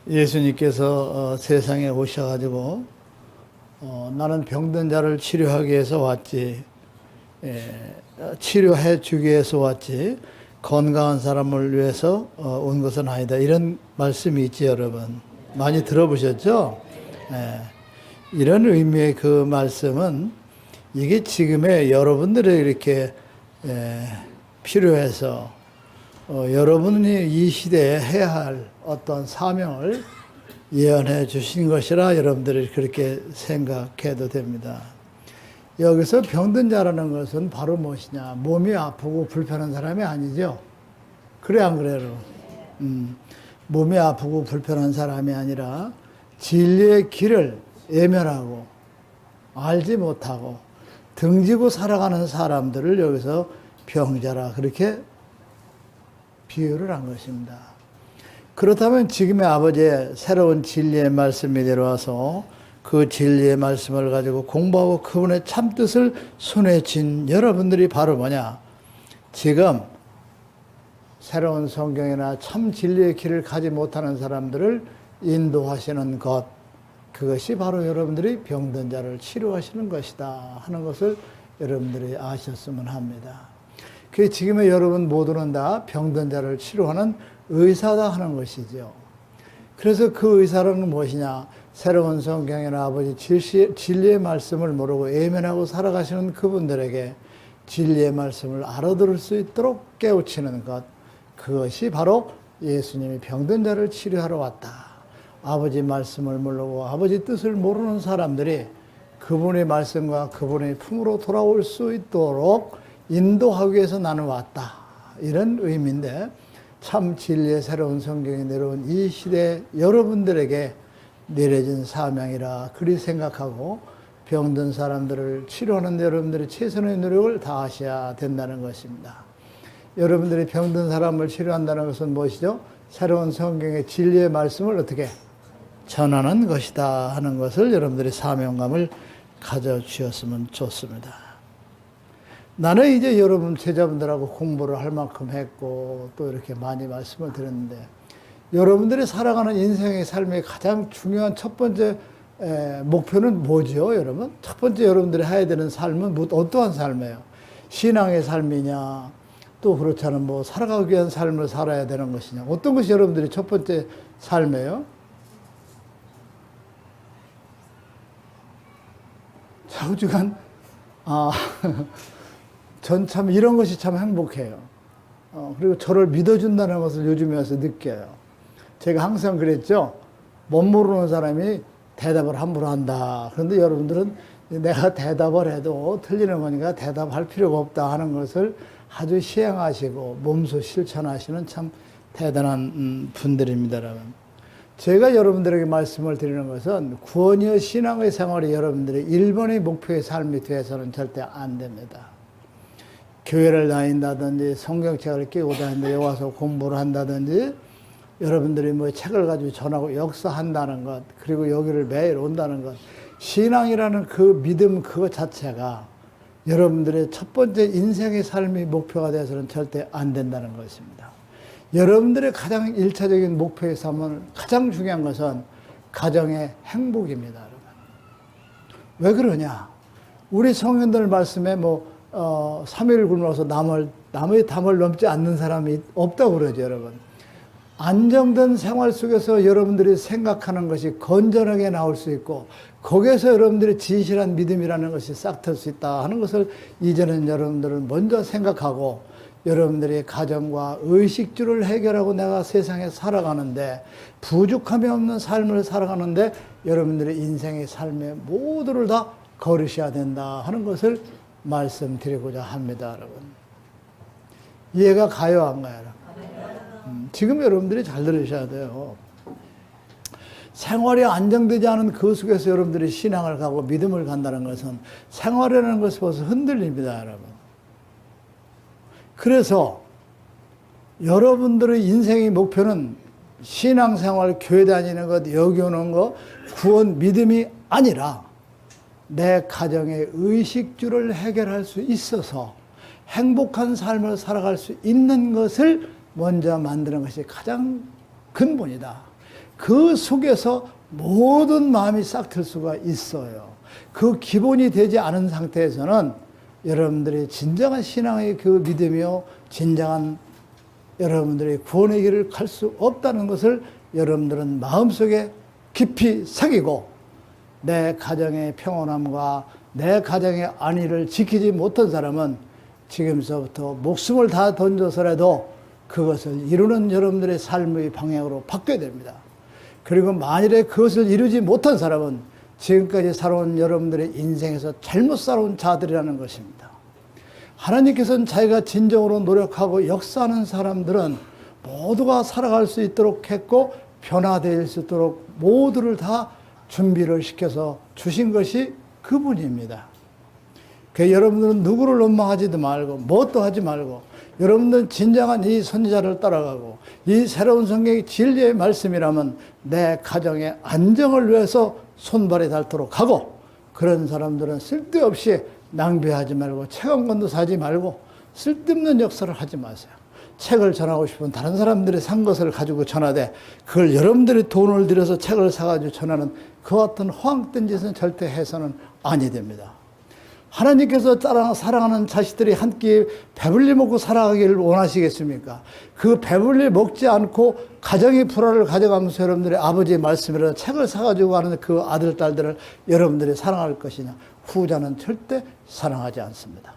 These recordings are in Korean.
예수님께서 세상에 오셔가지고 나는 병든 자를 치료하기 위해서 왔지, 치료해 주기 위해서 왔지 건강한 사람을 위해서 온 것은 아니다. 이런 말씀이 있지, 여러분. 많이 들어보셨죠? 이런 의미의 그 말씀은 이게 지금의 여러분들이 이렇게 필요해서 여러분이 이 시대에 해야 할 어떤 사명을 예언해 주신 것이라 여러분들이 그렇게 생각해도 됩니다. 여기서 병든 자라는 것은 바로 무엇이냐? 몸이 아프고 불편한 사람이 아니죠. 그래 안 그래요? 몸이 아프고 불편한 사람이 아니라 진리의 길을 외면하고 알지 못하고 등지고 살아가는 사람들을 여기서 병자라 그렇게 비유를 한 것입니다. 그렇다면 지금의 아버지의 새로운 진리의 말씀이 내려와서 그 진리의 말씀을 가지고 공부하고 그분의 참뜻을 손에 쥔 여러분들이 바로 뭐냐? 지금 새로운 성경이나 참 진리의 길을 가지 못하는 사람들을 인도하시는 것, 그것이 바로 여러분들이 병든 자를 치료하시는 것이다 하는 것을 여러분들이 아셨으면 합니다. 그 지금의 여러분 모두는 다 병든 자를 치료하는 의사다 하는 것이죠. 그래서 그 의사는 무엇이냐? 새로운 성경이나 아버지 진리의 말씀을 모르고 외면하고 살아가시는 그분들에게 진리의 말씀을 알아들을 수 있도록 깨우치는 것, 그것이 바로 예수님이 병든 자를 치료하러 왔다. 아버지 말씀을 모르고 아버지 뜻을 모르는 사람들이 그분의 말씀과 그분의 품으로 돌아올 수 있도록 인도하기 위해서 나는 왔다. 이런 의미인데 참 진리의 새로운 성경이 내려온 이 시대 여러분들에게 내려진 사명이라 그리 생각하고 병든 사람들을 치료하는 데 여러분들이 최선의 노력을 다하셔야 된다는 것입니다. 여러분들이 병든 사람을 치료한다는 것은 무엇이죠? 새로운 성경의 진리의 말씀을 어떻게 전하는 것이다 하는 것을 여러분들이 사명감을 가져주셨으면 좋습니다. 나는 이제 여러분 제자분들하고 공부를 할 만큼 했고 또 이렇게 많이 말씀을 드렸는데 여러분들이 살아가는 인생의 삶의 가장 중요한 첫 번째 목표는 뭐죠, 여러분? 첫 번째 여러분들이 해야 되는 삶은 어떠한 삶이에요? 신앙의 삶이냐, 또 그렇지 않은 뭐 살아가기 위한 삶을 살아야 되는 것이냐, 어떤 것이 여러분들이 첫 번째 삶이에요? 좌우지간 전 참 이런 것이 참 행복해요. 그리고 저를 믿어준다는 것을 요즘에 와서 느껴요. 제가 항상 그랬죠. 못 모르는 사람이 대답을 함부로 한다. 그런데 여러분들은 내가 대답을 해도 틀리는 거니까 대답할 필요가 없다 하는 것을 아주 시행하시고 몸소 실천하시는 참 대단한 분들입니다, 여러분. 제가 여러분들에게 말씀을 드리는 것은 구원이여 신앙의 생활이 여러분들의 1번의 목표의 삶이 되어서는 절대 안 됩니다. 교회를 다닌다든지 성경책을 끼고 다닌다 여기 와서 공부를 한다든지 여러분들이 뭐 책을 가지고 전하고 역사한다는 것, 그리고 여기를 매일 온다는 것, 신앙이라는 그 믿음 그것 자체가 여러분들의 첫 번째 인생의 삶의 목표가 되어서는 절대 안 된다는 것입니다. 여러분들의 가장 1차적인 목표의 삶은 가장 중요한 것은 가정의 행복입니다, 여러분. 왜 그러냐? 우리 성현들 말씀에 3일 굶어서 남의 담을 넘지 않는 사람이 없다고 그러죠, 여러분. 안정된 생활 속에서 여러분들이 생각하는 것이 건전하게 나올 수 있고 거기에서 여러분들이 진실한 믿음이라는 것이 싹틀 수 있다 하는 것을 이제는 여러분들은 먼저 생각하고 여러분들이 가정과 의식주를 해결하고 내가 세상에 살아가는데 부족함이 없는 삶을 살아가는데 여러분들의 인생의 삶의 모두를 다 걸으셔야 된다 하는 것을 말씀드리고자 합니다, 여러분. 이해가 가요, 안 가요? 지금 여러분들이 잘 들으셔야 돼요. 생활이 안정되지 않은 그 속에서 여러분들이 신앙을 가고 믿음을 간다는 것은 생활이라는 것이 벌써 흔들립니다, 여러분. 그래서 여러분들의 인생의 목표는 신앙생활, 교회 다니는 것, 여기 오는 것, 구원, 믿음이 아니라 내 가정의 의식주를 해결할 수 있어서 행복한 삶을 살아갈 수 있는 것을 먼저 만드는 것이 가장 근본이다. 그 속에서 모든 마음이 싹 틀 수가 있어요. 그 기본이 되지 않은 상태에서는 여러분들이 진정한 신앙의 그 믿음이요, 진정한 여러분들의 구원의 길을 갈 수 없다는 것을 여러분들은 마음속에 깊이 새기고, 내 가정의 평온함과 내 가정의 안위를 지키지 못한 사람은 지금서부터 목숨을 다 던져서라도 그것을 이루는 여러분들의 삶의 방향으로 바뀌어야 됩니다. 그리고 만일에 그것을 이루지 못한 사람은 지금까지 살아온 여러분들의 인생에서 잘못 살아온 자들이라는 것입니다. 하나님께서는 자기가 진정으로 노력하고 역사하는 사람들은 모두가 살아갈 수 있도록 했고, 변화될 수 있도록 모두를 다 준비를 시켜서 주신 것이 그분입니다. 그러니까 여러분들은 누구를 원망하지도 말고 뭣도 하지 말고, 여러분들은 진정한 이 선지자를 따라가고, 이 새로운 성경의 진리의 말씀이라면 내 가정의 안정을 위해서 손발이 닳도록 하고, 그런 사람들은 쓸데없이 낭비하지 말고 책 한 권도 사지 말고 쓸데없는 역사를 하지 마세요. 책을 전하고 싶으면 다른 사람들이 산 것을 가지고 전하되, 그걸 여러분들이 돈을 들여서 책을 사가지고 전하는 그와 같은 허황된 짓은 절대 해서는 아니 됩니다. 하나님께서 사랑하는 자식들이 한 끼 배불리 먹고 살아가기를 원하시겠습니까? 그 배불리 먹지 않고 가정의 불화를 가져가면서 여러분들의 아버지의 말씀이라는 책을 사가지고 가는 그 아들, 딸들을 여러분들이 사랑할 것이냐? 후자는 절대 사랑하지 않습니다.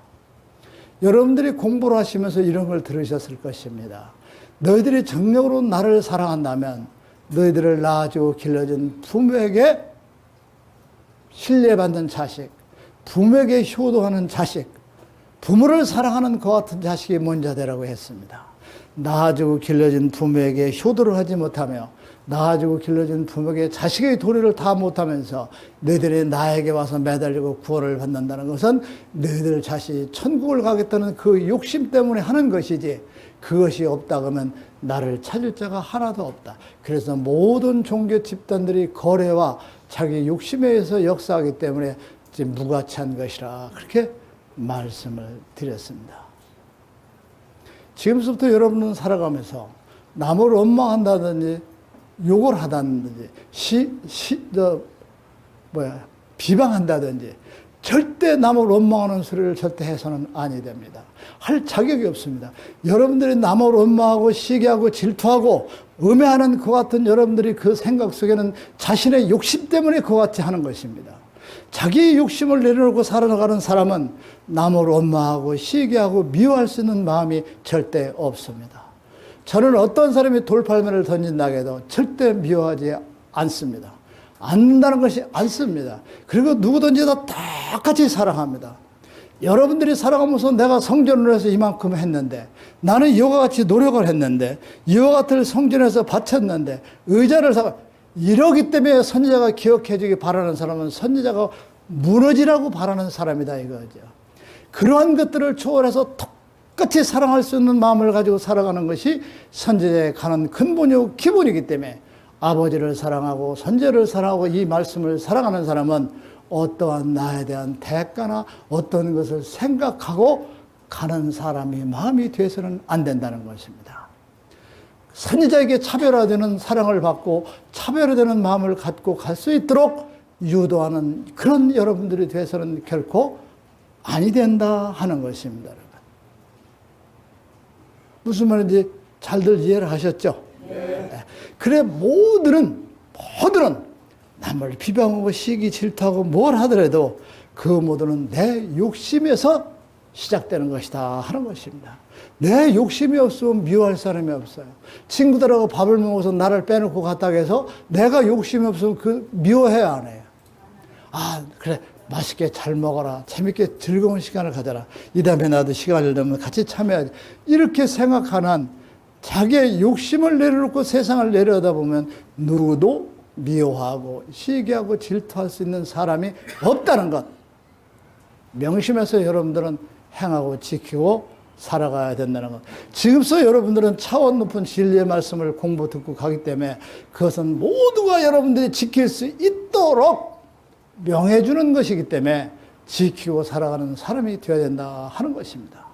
여러분들이 공부를 하시면서 이런 걸 들으셨을 것입니다. 너희들이 정력으로 나를 사랑한다면 너희들을 낳아주고 길러준 부모에게 신뢰받는 자식, 부모에게 효도하는 자식, 부모를 사랑하는 그와 같은 자식이 먼저 되라고 했습니다. 낳아주고 길러준 부모에게 효도를 하지 못하며, 낳아주고 길러준 부모에게 자식의 도리를 다 못하면서 너희들이 나에게 와서 매달리고 구원을 받는다는 것은 너희들 자신이 천국을 가겠다는 그 욕심 때문에 하는 것이지, 그것이 없다 그러면 나를 찾을 자가 하나도 없다. 그래서 모든 종교 집단들이 거래와 자기 욕심에 의해서 역사하기 때문에 지금 무가치한 것이라 그렇게 말씀을 드렸습니다. 지금부터 여러분은 살아가면서 남을 원망한다든지 욕을 하다든지 비방한다든지 절대 남을 원망하는 소리를 절대 해서는 아니 됩니다. 할 자격이 없습니다. 여러분들이 남을 원망하고 시기하고 질투하고 음해하는 그 같은 여러분들이 그 생각 속에는 자신의 욕심 때문에 그와 같이 하는 것입니다. 자기의 욕심을 내려놓고 살아가는 사람은 남을 원망하고 시기하고 미워할 수 있는 마음이 절대 없습니다. 저는 어떤 사람이 돌팔매를 던진다고 해도 절대 미워하지 않습니다. 않는다는 것이 않습니다. 그리고 누구든지 다 똑같이 사랑합니다. 여러분들이 살아가면서 내가 성전을 해서 이만큼 했는데, 나는 이와 같이 노력을 했는데, 이와 같은 성전에서 바쳤는데, 의자를 사가, 이러기 때문에 선지자가 기억해 주기 바라는 사람은 선지자가 무너지라고 바라는 사람이다 이거죠. 그러한 것들을 초월해서 똑같이 사랑할 수 있는 마음을 가지고 살아가는 것이 선지자에 가는 근본이고 기본이기 때문에, 아버지를 사랑하고 선지자를 사랑하고 이 말씀을 사랑하는 사람은 어떠한 나에 대한 대가나 어떤 것을 생각하고 가는 사람이 마음이 돼서는 안 된다는 것입니다. 선지자에게 차별화되는 사랑을 받고 차별화되는 마음을 갖고 갈 수 있도록 유도하는 그런 여러분들이 돼서는 결코 아니 된다 하는 것입니다. 여러분. 무슨 말인지 잘들 이해를 하셨죠? 네. 그래 모두는 남을 비방하고 시기 질투하고 뭘 하더라도 그 모두는 내 욕심에서 시작되는 것이다 하는 것입니다. 내 욕심이 없으면 미워할 사람이 없어요. 친구들하고 밥을 먹어서 나를 빼놓고 갔다고 해서 내가 욕심이 없으면 그 미워해야 안 해요. 아 그래 맛있게 잘 먹어라. 재밌게 즐거운 시간을 가져라. 이 다음에 나도 시간을 내면 같이 참여하지. 이렇게 생각하는 자기의 욕심을 내려놓고 세상을 내려다보면 누구도 미워하고 시기하고 질투할 수 있는 사람이 없다는 것 명심해서 여러분들은 행하고 지키고 살아가야 된다는 것. 지금서 여러분들은 차원 높은 진리의 말씀을 공부 듣고 가기 때문에 그것은 모두가 여러분들이 지킬 수 있도록 명해주는 것이기 때문에 지키고 살아가는 사람이 되어야 된다 하는 것입니다.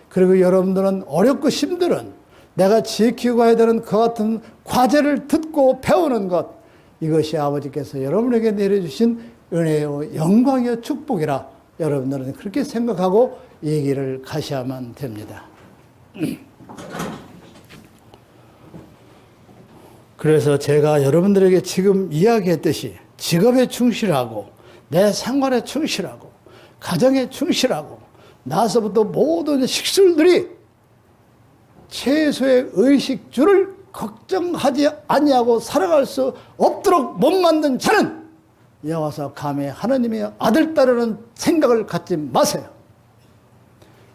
그리고 여러분들은 어렵고 힘들은 내가 지키고 가야 되는 그 같은 과제를 듣고 배우는 것, 이것이 아버지께서 여러분에게 내려주신 은혜요 영광이요 축복이라 여러분들은 그렇게 생각하고 얘기를 가셔야만 됩니다. 그래서 제가 여러분들에게 지금 이야기했듯이 직업에 충실하고 내 생활에 충실하고 가정에 충실하고 나서부터 모든 식술들이 최소의 의식주를 걱정하지 아니하고 살아갈 수 없도록 못 만든 자는 여호와서 감히 하나님의 아들 딸이라는 생각을 갖지 마세요.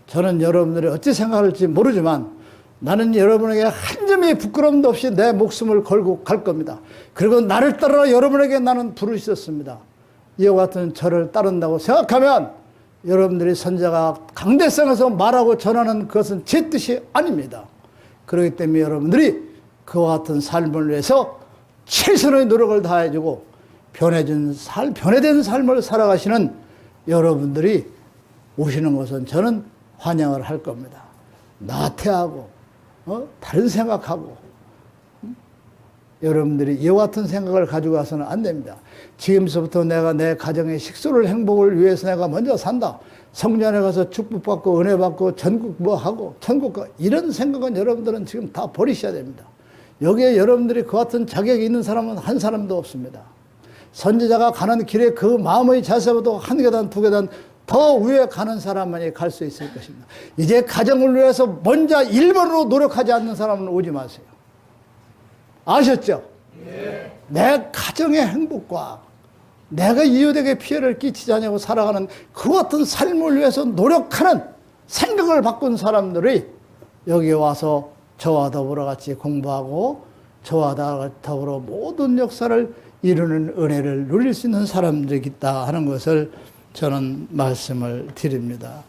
저는 여러분들이 어찌 생각할지 모르지만 나는 여러분에게 한 점의 부끄러움도 없이 내 목숨을 걸고 갈 겁니다. 그리고 나를 따라 여러분에게 나는 부르셨습니다. 이와 같은 저를 따른다고 생각하면 여러분들이 선자가 강대성에서 말하고 전하는 그것은 제 뜻이 아닙니다. 그렇기 때문에 여러분들이 그와 같은 삶을 위해서 최선의 노력을 다해주고 변해된 삶을 살아가시는 여러분들이 오시는 것은 저는 환영을 할 겁니다. 나태하고 다른 생각하고 여러분들이 이와 같은 생각을 가지고 가서는 안 됩니다. 지금서부터 내가 내 가정의 식수를 행복을 위해서 내가 먼저 산다. 성전에 가서 축복받고 은혜받고 전국 하고 천국 가 이런 생각은 여러분들은 지금 다 버리셔야 됩니다. 여기에 여러분들이 그 같은 자격이 있는 사람은 한 사람도 없습니다. 선지자가 가는 길에 그 마음의 자세보다 한 계단 두 계단 더 위에 가는 사람만이 갈 수 있을 것입니다. 이제 가정을 위해서 먼저 일본으로 노력하지 않는 사람은 오지 마세요. 아셨죠? 네. 내 가정의 행복과 내가 이웃에게 피해를 끼치지 않냐고 살아가는 그 같은 삶을 위해서 노력하는 생각을 바꾼 사람들이 여기 와서 저와 더불어 같이 공부하고 저와 더불어 모든 역사를 이루는 은혜를 누릴 수 있는 사람들이 있다 하는 것을 저는 말씀을 드립니다.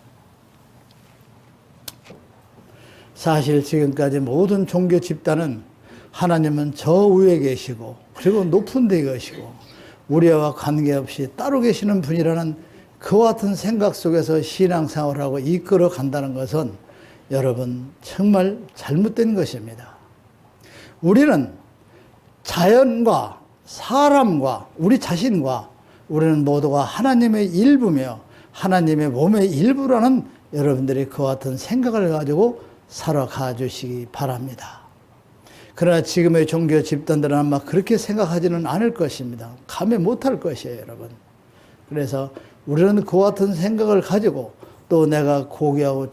사실 지금까지 모든 종교 집단은 하나님은 저 위에 계시고 그리고 높은 데 계시고 우리와 관계없이 따로 계시는 분이라는 그와 같은 생각 속에서 신앙생활을 하고 이끌어 간다는 것은 여러분 정말 잘못된 것입니다. 우리는 자연과 사람과 우리 자신과 우리는 모두가 하나님의 일부며 하나님의 몸의 일부라는 여러분들이 그와 같은 생각을 가지고 살아가 주시기 바랍니다. 그러나 지금의 종교 집단들은 아마 그렇게 생각하지는 않을 것입니다. 감히 못할 것이에요, 여러분. 그래서 우리는 그와 같은 생각을 가지고 또 내가 고귀하고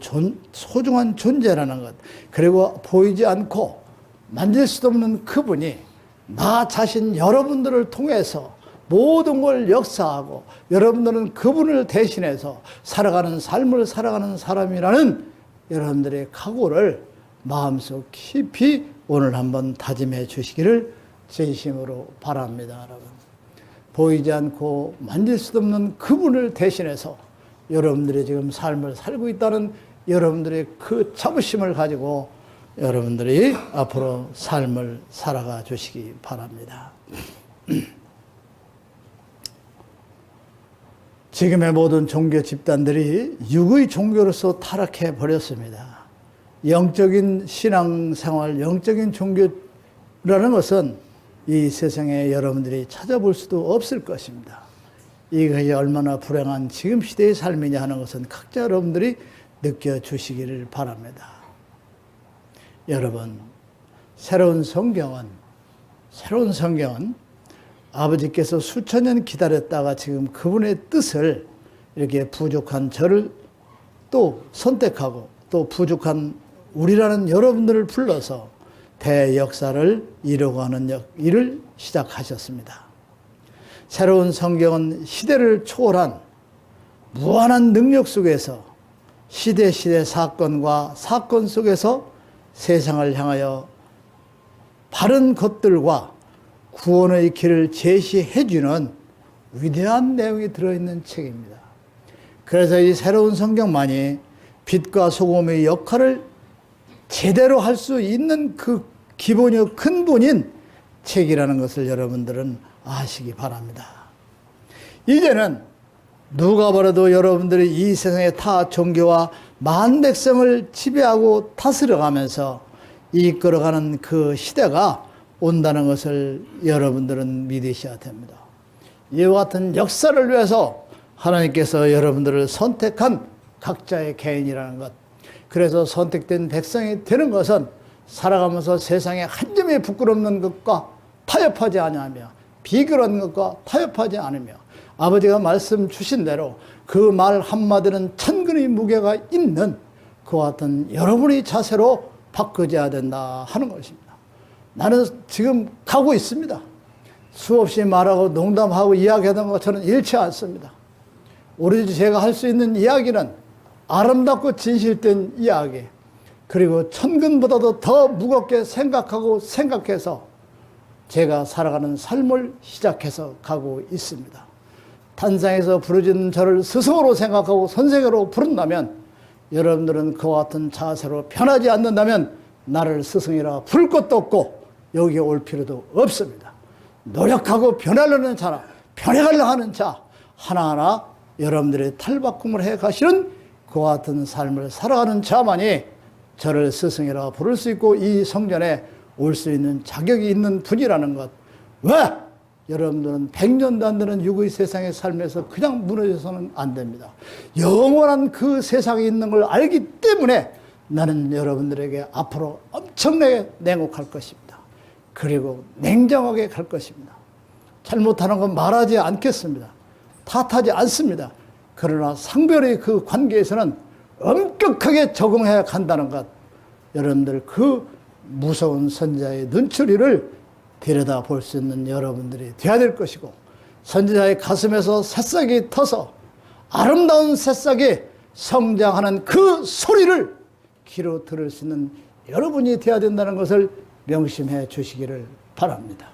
소중한 존재라는 것, 그리고 보이지 않고 만질 수도 없는 그분이 나 자신 여러분들을 통해서 모든 걸 역사하고 여러분들은 그분을 대신해서 살아가는 삶을 살아가는 사람이라는 여러분들의 각오를 마음속 깊이 오늘 한번 다짐해 주시기를 진심으로 바랍니다. 여러분, 보이지 않고 만질 수도 없는 그분을 대신해서 여러분들이 지금 삶을 살고 있다는 여러분들의 그 자부심을 가지고 여러분들이 앞으로 삶을 살아가 주시기 바랍니다. 지금의 모든 종교 집단들이 육의 종교로서 타락해 버렸습니다. 영적인 신앙생활, 영적인 종교라는 것은 이 세상에 여러분들이 찾아볼 수도 없을 것입니다. 이것이 얼마나 불행한 지금 시대의 삶이냐 하는 것은 각자 여러분들이 느껴주시기를 바랍니다. 여러분, 새로운 성경은 아버지께서 수천 년 기다렸다가 지금 그분의 뜻을 이렇게 부족한 저를 또 선택하고 또 부족한 우리라는 여러분들을 불러서 대역사를 이루고 하는 일을 시작하셨습니다. 새로운 성경은 시대를 초월한 무한한 능력 속에서 시대 사건과 사건 속에서 세상을 향하여 바른 것들과 구원의 길을 제시해 주는 위대한 내용이 들어있는 책입니다. 그래서 이 새로운 성경만이 빛과 소금의 역할을 제대로 할 수 있는 그 기본이요 근본인 책이라는 것을 여러분들은 아시기 바랍니다. 이제는 누가 봐도 여러분들이 이 세상의 타 종교와 만 백성을 지배하고 다스려가면서 이끌어가는 그 시대가 온다는 것을 여러분들은 믿으셔야 됩니다. 이와 같은 역사를 위해서 하나님께서 여러분들을 선택한 각자의 개인이라는 것, 그래서 선택된 백성이 되는 것은 살아가면서 세상에 한 점이 부끄럽는 것과 타협하지 아니하며 비굴한 것과 타협하지 않으며 아버지가 말씀 주신 대로 그 말 한마디는 천근의 무게가 있는 그와 같은 여러분의 자세로 바꿔줘야 된다 하는 것입니다. 나는 지금 가고 있습니다. 수없이 말하고 농담하고 이야기하던 것 저는 잃지 않습니다. 오로지 제가 할 수 있는 이야기는 아름답고 진실된 이야기, 그리고 천근보다도 더 무겁게 생각하고 생각해서 제가 살아가는 삶을 시작해서 가고 있습니다. 단상에서 부르짖는 저를 스승으로 생각하고 선생으로 부른다면, 여러분들은 그와 같은 자세로 변하지 않는다면 나를 스승이라 부를 것도 없고 여기에 올 필요도 없습니다. 노력하고 변하려는 자나 변해가려 하는 자 하나하나 여러분들의 탈바꿈을 해 가시는 그와 같은 삶을 살아가는 자만이 저를 스승이라 부를 수 있고 이 성전에 올 수 있는 자격이 있는 분이라는 것. 왜? 여러분들은 100년도 안 되는 육의 세상의 삶에서 그냥 무너져서는 안 됩니다. 영원한 그 세상에 있는 걸 알기 때문에 나는 여러분들에게 앞으로 엄청나게 냉혹할 것입니다. 그리고 냉정하게 갈 것입니다. 잘못하는 건 말하지 않겠습니다. 탓하지 않습니다. 그러나 상별의 그 관계에서는 엄격하게 적응해야 간다는 것. 여러분들 그 무서운 선지자의 눈초리를 들여다 볼 수 있는 여러분들이 되어야 될 것이고, 선지자의 가슴에서 새싹이 터서 아름다운 새싹이 성장하는 그 소리를 귀로 들을 수 있는 여러분이 되어야 된다는 것을 명심해 주시기를 바랍니다.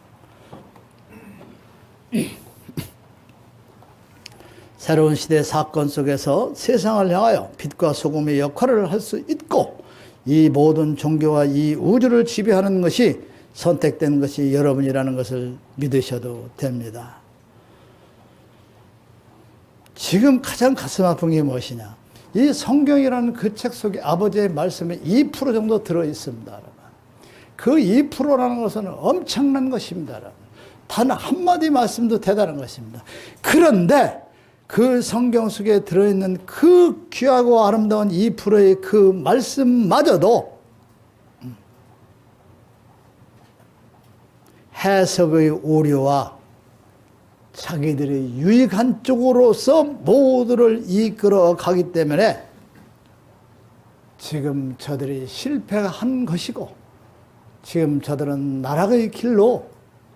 새로운 시대 사건 속에서 세상을 향하여 빛과 소금의 역할을 할 수 있고, 이 모든 종교와 이 우주를 지배하는 것이 선택된 것이 여러분이라는 것을 믿으셔도 됩니다. 지금 가장 가슴 아픈 게 무엇이냐? 이 성경이라는 그 책 속에 아버지의 말씀이 2% 정도 들어있습니다. 여러분. 그 2%라는 것은 엄청난 것입니다. 여러분. 단 한마디 말씀도 대단한 것입니다. 그런데 그 성경 속에 들어있는 그 귀하고 아름다운 2%의 그 말씀마저도 해석의 오류와 자기들의 유익한 쪽으로서 모두를 이끌어 가기 때문에 지금 저들이 실패한 것이고, 지금 저들은 나락의 길로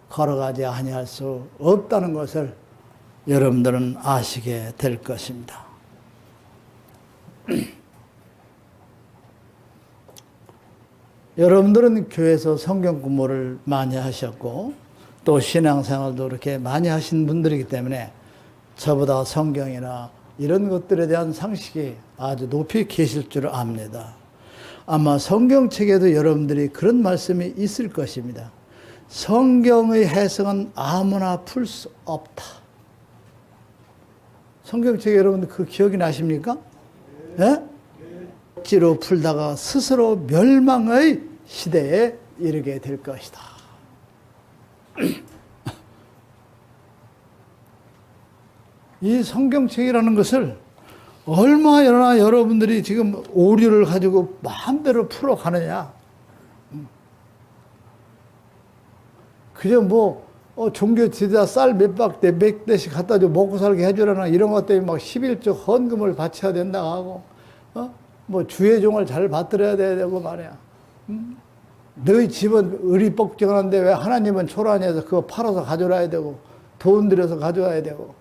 걸어가지 아니할 수 없다는 것을 여러분들은 아시게 될 것입니다. 여러분들은 교회에서 성경 공부를 많이 하셨고 또 신앙생활도 그렇게 많이 하신 분들이기 때문에 저보다 성경이나 이런 것들에 대한 상식이 아주 높이 계실 줄 압니다. 아마 성경책에도 여러분들이 그런 말씀이 있을 것입니다. 성경의 해석은 아무나 풀 수 없다. 성경책에 여러분들 그 기억이 나십니까? 예? 억지로 풀다가 스스로 멸망의 시대에 이르게 될 것이다. 이 성경책이라는 것을 얼마나 여러분들이 지금 오류를 가지고 마음대로 풀어가느냐. 그저 종교 지도자 쌀 몇 대씩 갖다 줘 먹고 살게 해주라나 이런 것 때문에 막 11조 헌금을 바쳐야 된다고 하고, 주의 종을 잘 받들어야 되고 말이야. 너희 집은 의리복종하는데 왜 하나님은 초라하냐서 그거 팔아서 가져와야 되고 돈 들여서 가져와야 되고,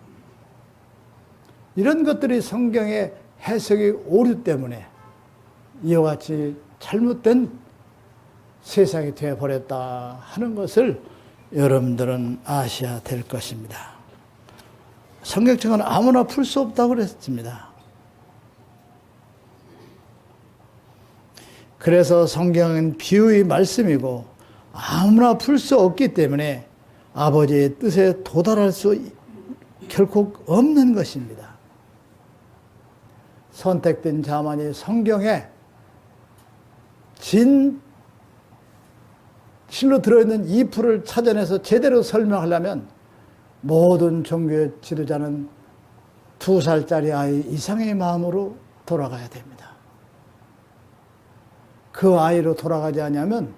이런 것들이 성경의 해석의 오류 때문에 이와 같이 잘못된 세상이 되어버렸다 하는 것을 여러분들은 아셔야 될 것입니다. 성경책은 아무나 풀 수 없다고 그랬습니다. 그래서 성경은 비유의 말씀이고 아무나 풀 수 없기 때문에 아버지의 뜻에 도달할 수 결코 없는 것입니다. 선택된 자만이 성경의 진 실로 들어있는 이 풀을 찾아내서 제대로 설명하려면 모든 종교의 지도자는 2살짜리 아이 이상의 마음으로 돌아가야 됩니다. 그 아이로 돌아가지 않으면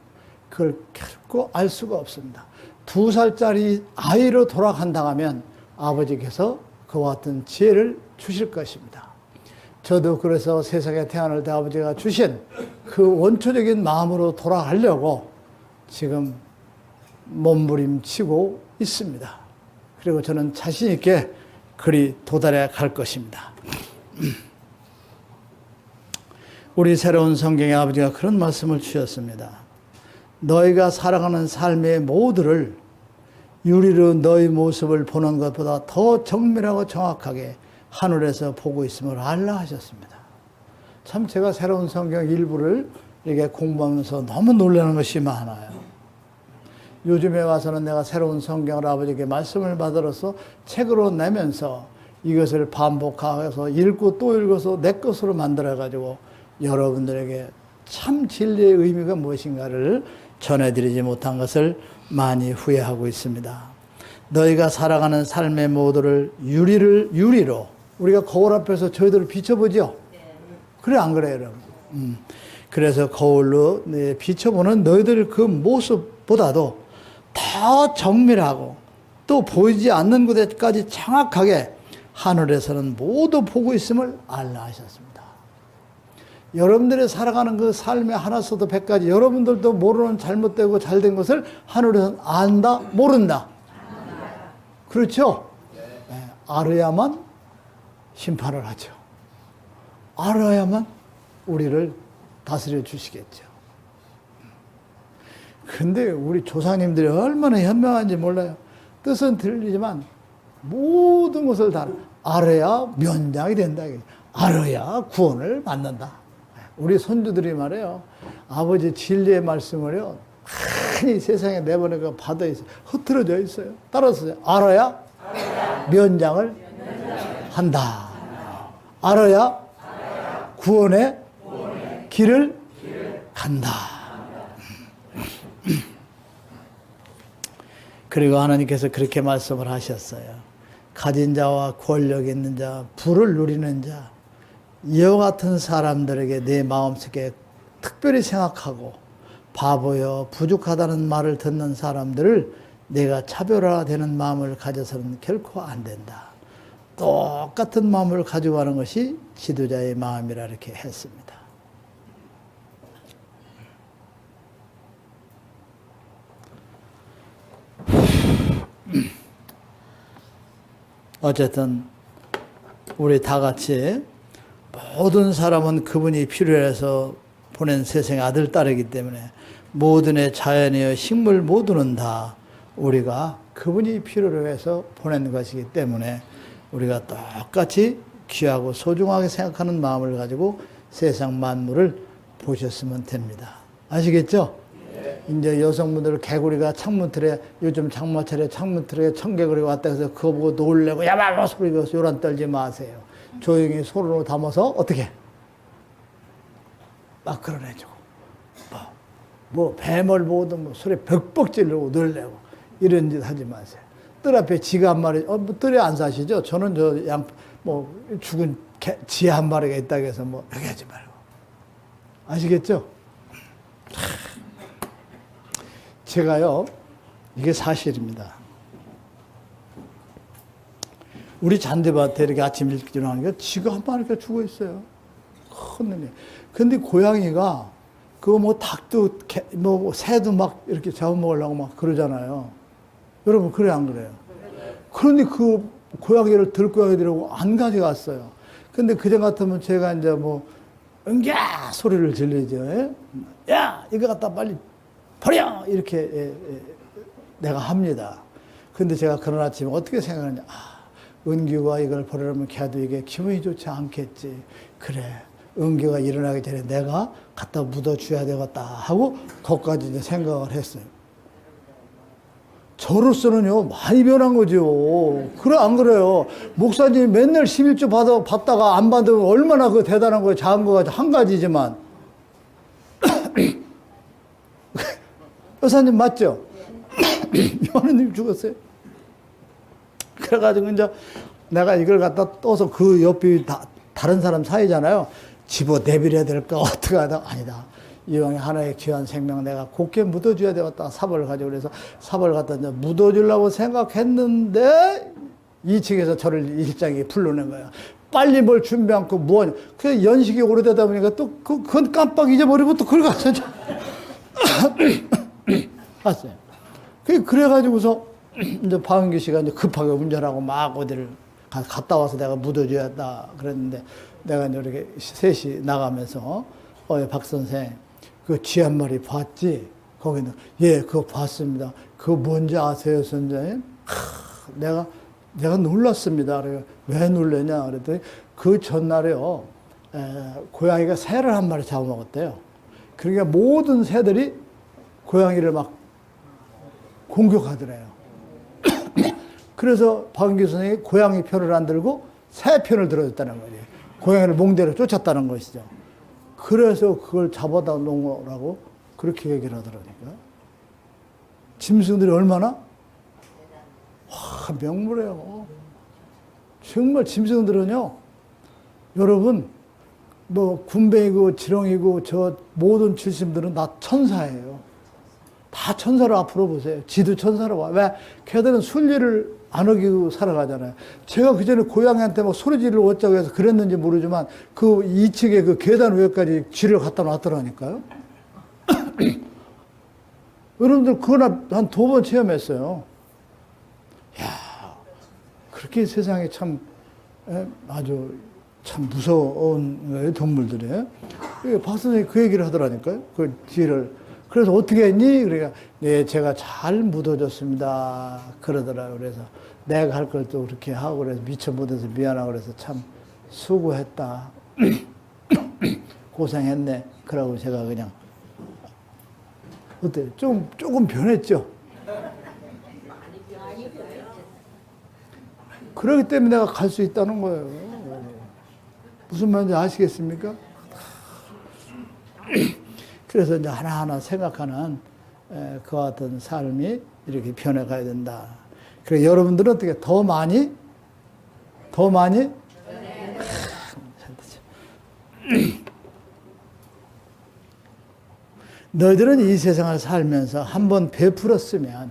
그걸 결코 알 수가 없습니다. 2살짜리 아이로 돌아간다면 아버지께서 그와 같은 지혜를 주실 것입니다. 저도 그래서 세상에 태어날 때 아버지가 주신 그 원초적인 마음으로 돌아가려고 지금 몸부림치고 있습니다. 그리고 저는 자신 있게 그리 도달해 갈 것입니다. 우리 새로운 성경에 아버지가 그런 말씀을 주셨습니다. 너희가 살아가는 삶의 모두를 유리로 너희 모습을 보는 것보다 더 정밀하고 정확하게 하늘에서 보고 있음을 알라 하셨습니다. 참 제가 새로운 성경 일부를 이렇게 공부하면서 너무 놀라는 것이 많아요. 요즘에 와서는 내가 새로운 성경을 아버지께 말씀을 받으러서 책으로 내면서 이것을 반복해서 읽고 또 읽어서 내 것으로 만들어가지고 여러분들에게 참 진리의 의미가 무엇인가를 전해드리지 못한 것을 많이 후회하고 있습니다. 너희가 살아가는 삶의 모두를 유리로 우리가 거울 앞에서 저희들을 비춰보죠. 그래 안 그래요, 여러분? 그래서 거울로 비춰보는 너희들 그 모습보다도 더 정밀하고 또 보이지 않는 곳에까지 정확하게 하늘에서는 모두 보고 있음을 알라 하셨습니다. 여러분들이 살아가는 그 삶의 하나서도 100가지 여러분들도 모르는 잘못되고 잘된 것을 하늘에서는 안다, 모른다. 그렇죠? 네, 알아야만 심판을 하죠. 알아야만 우리를 다스려 주시겠죠. 근데 우리 조상님들이 얼마나 현명한지 몰라요. 뜻은 들리지만 모든 것을 다 알아야 면장이 된다. 알아야 구원을 받는다. 우리 손주들이 말해요. 아버지 진리의 말씀을요. 많이 세상에 내보내고 바다에 흐트러져 있어요. 따라서 알아야 면장을 한다. 알아야 구원의 길을 간다. 그리고 하나님께서 그렇게 말씀을 하셨어요. 가진 자와 권력 있는 자, 부를 누리는 자, 이와 같은 사람들에게 내 마음속에 특별히 생각하고 바보여 부족하다는 말을 듣는 사람들을 내가 차별화되는 마음을 가져서는 결코 안 된다. 똑같은 마음을 가지고 가는 것이 지도자의 마음이라 이렇게 했습니다. 어쨌든 우리 다 같이 모든 사람은 그분이 필요해서 보낸 세상의 아들, 딸이기 때문에 모든의 자연이여 식물 모두는 다 우리가 그분이 필요로 해서 보낸 것이기 때문에 우리가 똑같이 귀하고 소중하게 생각하는 마음을 가지고 세상 만물을 보셨으면 됩니다. 아시겠죠? 이제 여성분들 개구리가 창문틀에 요즘 장마철에 창문틀에 청개구리가 왔다 해서 그거 보고 놀래고 야바바 소리가 요란 떨지 마세요. 조용히 손으로 담아서 어떻게 막 끌어내주고 뭐 뱀을 보고도 뭐 소리 벽벽 찌르고 놀래고 이런 짓 하지 마세요. 뜰 앞에 지가 한 마리 뭐 뜰에 안 사시죠? 저는 저 뭐 죽은 지 한 마리가 있다고 해서 뭐 그렇게 하지 말고 아시겠죠? 제가요, 이게 사실입니다. 우리 잔디밭에 이렇게 아침 일찍 일어나니까 쥐가 한 마리가 죽어 있어요. 큰 놈이. 근데 고양이가 그거 뭐 닭도 뭐 새도 막 이렇게 잡아먹으려고 막 그러잖아요. 여러분 그래 안 그래요? 그런데 그 고양이를 들고양이들하고 안 가져갔어요. 근데 그전 같으면 제가 이제 뭐 응야 소리를 질리죠. 야 이거 갖다 빨리 버려! 이렇게 내가 합니다. 근데 제가 그런 아침에 어떻게 생각하냐. 은규가 이걸 버리려면 걔도 이게 기분이 좋지 않겠지. 그래. 은규가 일어나기 전에 내가 갖다 묻어줘야 되겠다 하고 거기까지 이제 생각을 했어요. 저로서는요, 많이 변한 거죠. 그래, 안 그래요? 목사님이 맨날 11조 받다가 안 받으면 얼마나 그 대단한 거예요. 작은 거가 한 가지지만. 여사님 맞죠? 여사님 죽었어요. 그래가지고 이제 내가 이걸 갖다 떠서 그 옆이 다른 사람 사이잖아요. 집어 내버려야 될까? 어떻게 하다? 아니다. 이왕에 하나의 귀한 생명 내가 곱게 묻어줘야 되겠다. 삽을 가지고 그래서 삽을 갖다 이제 묻어주려고 생각했는데 2층에서 저를 일장이 불러낸 거야. 빨리 뭘 준비 않고 뭐하냐. 그 연식이 오래되다 보니까 또 그건 깜빡 잊어버리고 또 그걸 가서 봤어요. 그래가지고서 이제 박은규 씨가 이제 급하게 운전하고 막 어디를 갔다 와서 내가 묻어줘야 한다 그랬는데 내가 이제 이렇게 셋이 나가면서 박 선생 그 쥐 한 마리 봤지? 거기는 예 그거 봤습니다. 그거 뭔지 아세요 선생님? 내가 놀랐습니다. 그래요. 왜 놀랐냐 그랬더니 그 전날에요 고양이가 새를 한 마리 잡아먹었대요. 그러니까 모든 새들이 고양이를 막 공격하더래요. 그래서 박은규 선생이 고양이 편을 안 들고 새 편을 들어줬다는 거예요. 고양이를 몽대로 쫓았다는 것이죠. 그래서 그걸 잡아다 놓은 거라고 그렇게 얘기를 하더라니까. 짐승들이 얼마나? 와, 명물이에요. 정말 짐승들은요, 여러분, 뭐, 군뱅이고, 지렁이고, 저 모든 짐승들은 다 천사예요. 다 천사로 앞으로 보세요. 지도 천사로 와. 왜? 걔들은 순리를 안 어기고 살아가잖아요. 제가 그전에 고양이한테 막 소리 지르고 어쩌고 해서 그랬는지 모르지만 그 2층에 그 계단 위에까지 쥐를 갖다 놨더라니까요. 여러분들 그거 한 2번 체험했어요. 야, 그렇게 세상에 참 아주 참 무서운 거예요, 동물들이. 박 선생님이 그 얘기를 하더라니까요. 그 쥐를. 그래서 어떻게 했니? 그러니까, 네, 제가 잘 묻어줬습니다. 그러더라고요. 그래서 내가 할 걸 또 그렇게 하고 그래서 미처 못해서 미안하고 그래서 참 수고했다. 고생했네. 그러고 제가 그냥, 어때요? 조금 변했죠? 그렇기 때문에 내가 갈 수 있다는 거예요. 무슨 말인지 아시겠습니까? 그래서 이제 하나하나 생각하는 그와 같은 삶이 이렇게 변해가야 된다. 그래서 여러분들은 어떻게 더 많이? 너희들은 이 세상을 살면서 한번 베풀었으면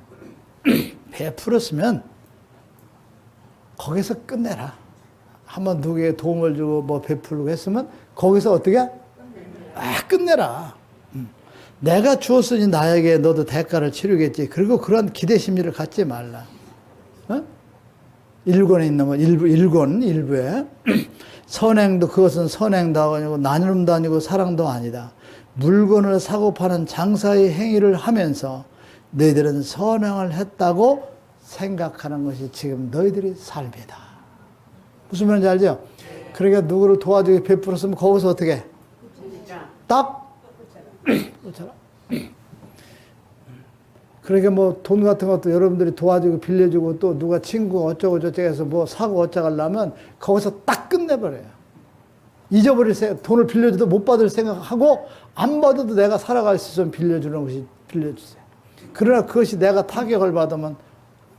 거기서 끝내라. 한번 누구에게 도움을 주고 뭐 베풀고 했으면 거기서 어떻게? 끝내라. 내가 주었으니 나에게 너도 대가를 치르겠지. 그리고 그런 기대심리를 갖지 말라. 어? 1권에 있는 건 일부에 선행도 그것은 선행도 아니고 나눔도 아니고 사랑도 아니다. 물건을 사고 파는 장사의 행위를 하면서 너희들은 선행을 했다고 생각하는 것이 지금 너희들의 삶이다. 무슨 말인지 알죠? 그러니까 누구를 도와주기 베풀었으면 거기서 어떻게? 딱? 그렇잖아. 그러니까 뭐 돈 같은 것도 여러분들이 도와주고 빌려주고 또 누가 친구 어쩌고 저쩌고 해서 뭐 사고 어쩌고 하려면 거기서 딱 끝내버려요. 잊어버릴 생각, 돈을 빌려줘도 못 받을 생각하고 안 받아도 내가 살아갈 수 있으면 빌려주는 것이 빌려주세요. 그러나 그것이 내가 타격을 받으면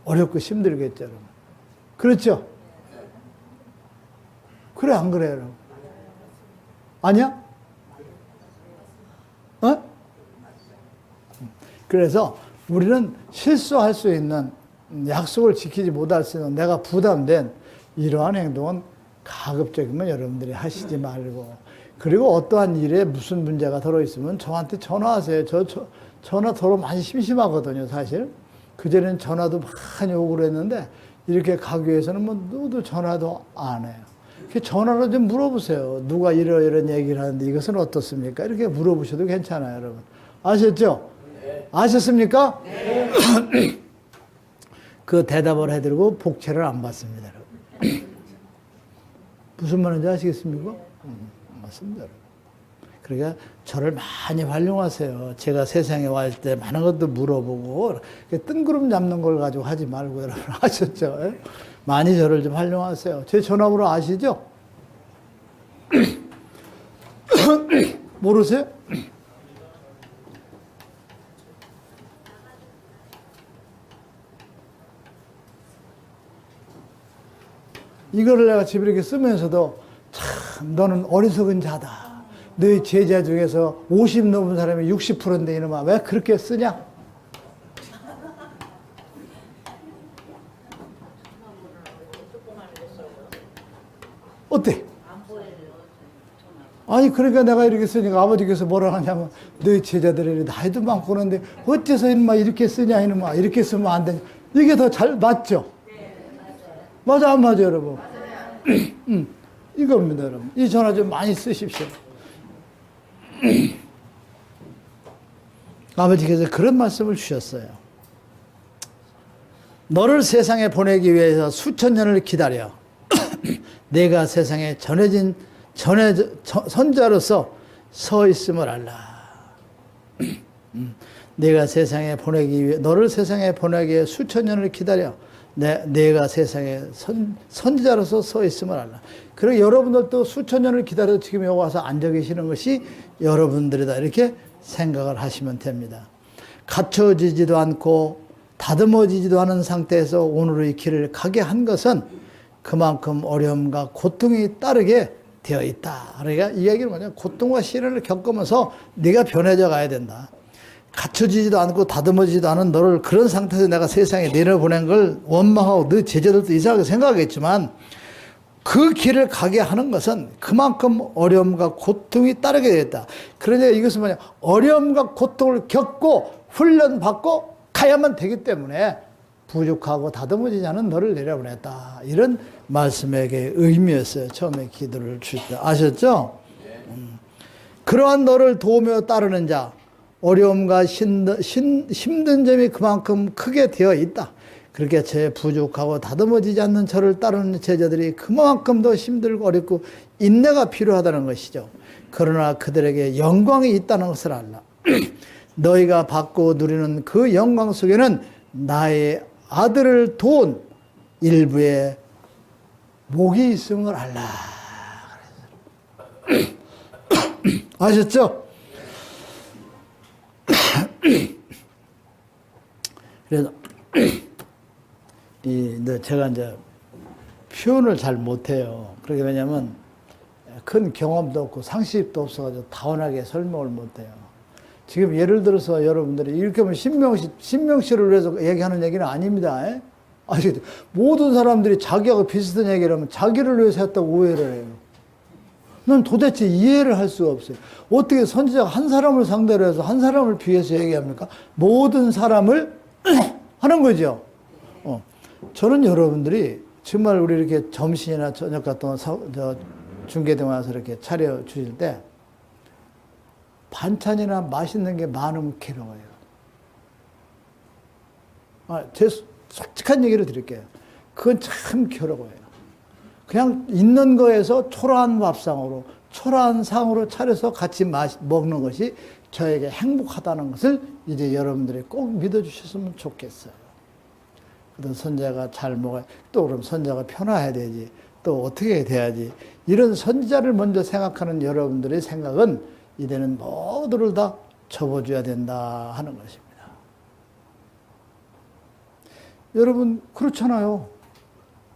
어렵고 힘들겠죠, 여러분. 그렇죠? 그래, 안 그래요, 여러분? 아니야? 어? 그래서 우리는 실수할 수 있는 약속을 지키지 못할 수 있는 내가 부담된 이러한 행동은 가급적이면 여러분들이 하시지 말고 그리고 어떠한 일에 무슨 문제가 들어있으면 저한테 전화하세요. 전화 더러 많이 심심하거든요, 사실. 그전에는 전화도 많이 오고 그랬는데 이렇게 가기 위해서는 뭐 누구도 전화도 안 해요. 전화로 좀 물어보세요. 누가 이런 얘기를 하는데 이것은 어떻습니까? 이렇게 물어보셔도 괜찮아요, 여러분. 아셨죠? 네. 아셨습니까? 네. 그 대답을 해드리고 복채를 안 받습니다, 여러분. 무슨 말인지 아시겠습니까? 맞습니다, 여러분. 그러니까 저를 많이 활용하세요. 제가 세상에 왔을 때 많은 것도 물어보고 뜬구름 잡는 걸 가지고 하지 말고 여러분 아셨죠? 많이 저를 좀 활용하세요. 제 전화번호 아시죠? 모르세요? 이거를 내가 집에 이렇게 쓰면서도 참 너는 어리석은 자다. 너희 제자 중에서 50 넘은 사람이 60%인데 이놈아 왜 그렇게 쓰냐? 어때? 아니 그러니까 내가 이렇게 쓰니까 아버지께서 뭐라 하냐면 너희 제자들이 나이도 많고 그러는데 어째서 이놈아 이렇게 쓰냐 이놈아 이렇게 쓰면 안 되냐. 이게 더 잘 맞죠? 맞아 안 맞아요 여러분? 이겁니다 여러분. 이 전화 좀 많이 쓰십시오. 아버지께서 그런 말씀을 주셨어요. 너를 세상에 보내기 위해서 수천 년을 기다려 내가 세상에 선자로서 서 있음을 알라. 내가 세상에 보내기 위해 너를 세상에 보내기 위해 수천 년을 기다려 내가 세상에 선지자로서 서 있음을 알라. 그리고 여러분들도 수천 년을 기다려 지금 여기 와서 앉아 계시는 것이 여러분들이다 이렇게 생각을 하시면 됩니다. 갖춰지지도 않고 다듬어지지도 않은 상태에서 오늘의 길을 가게 한 것은 그만큼 어려움과 고통이 따르게 되어 있다. 그러니까 이 얘기는 뭐냐면 고통과 시련을 겪으면서 네가 변해져 가야 된다. 갖춰지지도 않고 다듬어지지도 않은 너를 그런 상태에서 내가 세상에 내려보낸 걸 원망하고 너 제자들도 이상하게 생각하겠지만 그 길을 가게 하는 것은 그만큼 어려움과 고통이 따르게 되었다. 그러니까 이것은 뭐냐 어려움과 고통을 겪고 훈련받고 가야만 되기 때문에 부족하고 다듬어지지 않은 너를 내려보냈다. 이런 말씀에게 의미였어요. 처음에 기도를 줄 때. 아셨죠? 그러한 너를 도우며 따르는 자, 어려움과 힘든 점이 그만큼 크게 되어 있다. 그렇게 제 부족하고 다듬어지지 않는 저를 따르는 제자들이 그만큼 더 힘들고 어렵고 인내가 필요하다는 것이죠. 그러나 그들에게 영광이 있다는 것을 알라. 너희가 받고 누리는 그 영광 속에는 나의 아들을 도운 일부의 목이 있음을 알라. 아셨죠? 그래서 제가 이제 표현을 잘 못해요. 그러게 왜냐면 큰 경험도 없고 상식도 없어가지고 타원하게 설명을 못해요. 지금 예를 들어서 여러분들이 이렇게 하면 신명씨를 위해서 얘기하는 얘기는 아닙니다. 아시겠죠? 모든 사람들이 자기하고 비슷한 얘기를 하면 자기를 위해서 했다고 오해를 해요. 난 도대체 이해를 할 수가 없어요. 어떻게 선지자가 한 사람을 상대로 해서 한 사람을 비해서 얘기합니까? 모든 사람을 하는 거죠. 저는 여러분들이 정말 우리 이렇게 점심이나 저녁 같은 중계대 와서 이렇게 차려 주실 때 반찬이나 맛있는 게 많으면 괴로워요. 제 솔직한 얘기를 드릴게요. 그건 참 괴로워요. 그냥 있는 거에서 초라한 밥상으로, 초라한 상으로 차려서 같이 먹는 것이 저에게 행복하다는 것을 이제 여러분들이 꼭 믿어주셨으면 좋겠어요. 그래서 선지자가 잘 먹어야, 또 그럼 선지자가 편화해야 되지, 또 어떻게 돼야지. 이런 선지자를 먼저 생각하는 여러분들의 생각은 이제는 모두를 다 접어줘야 된다 하는 것입니다. 여러분 그렇잖아요.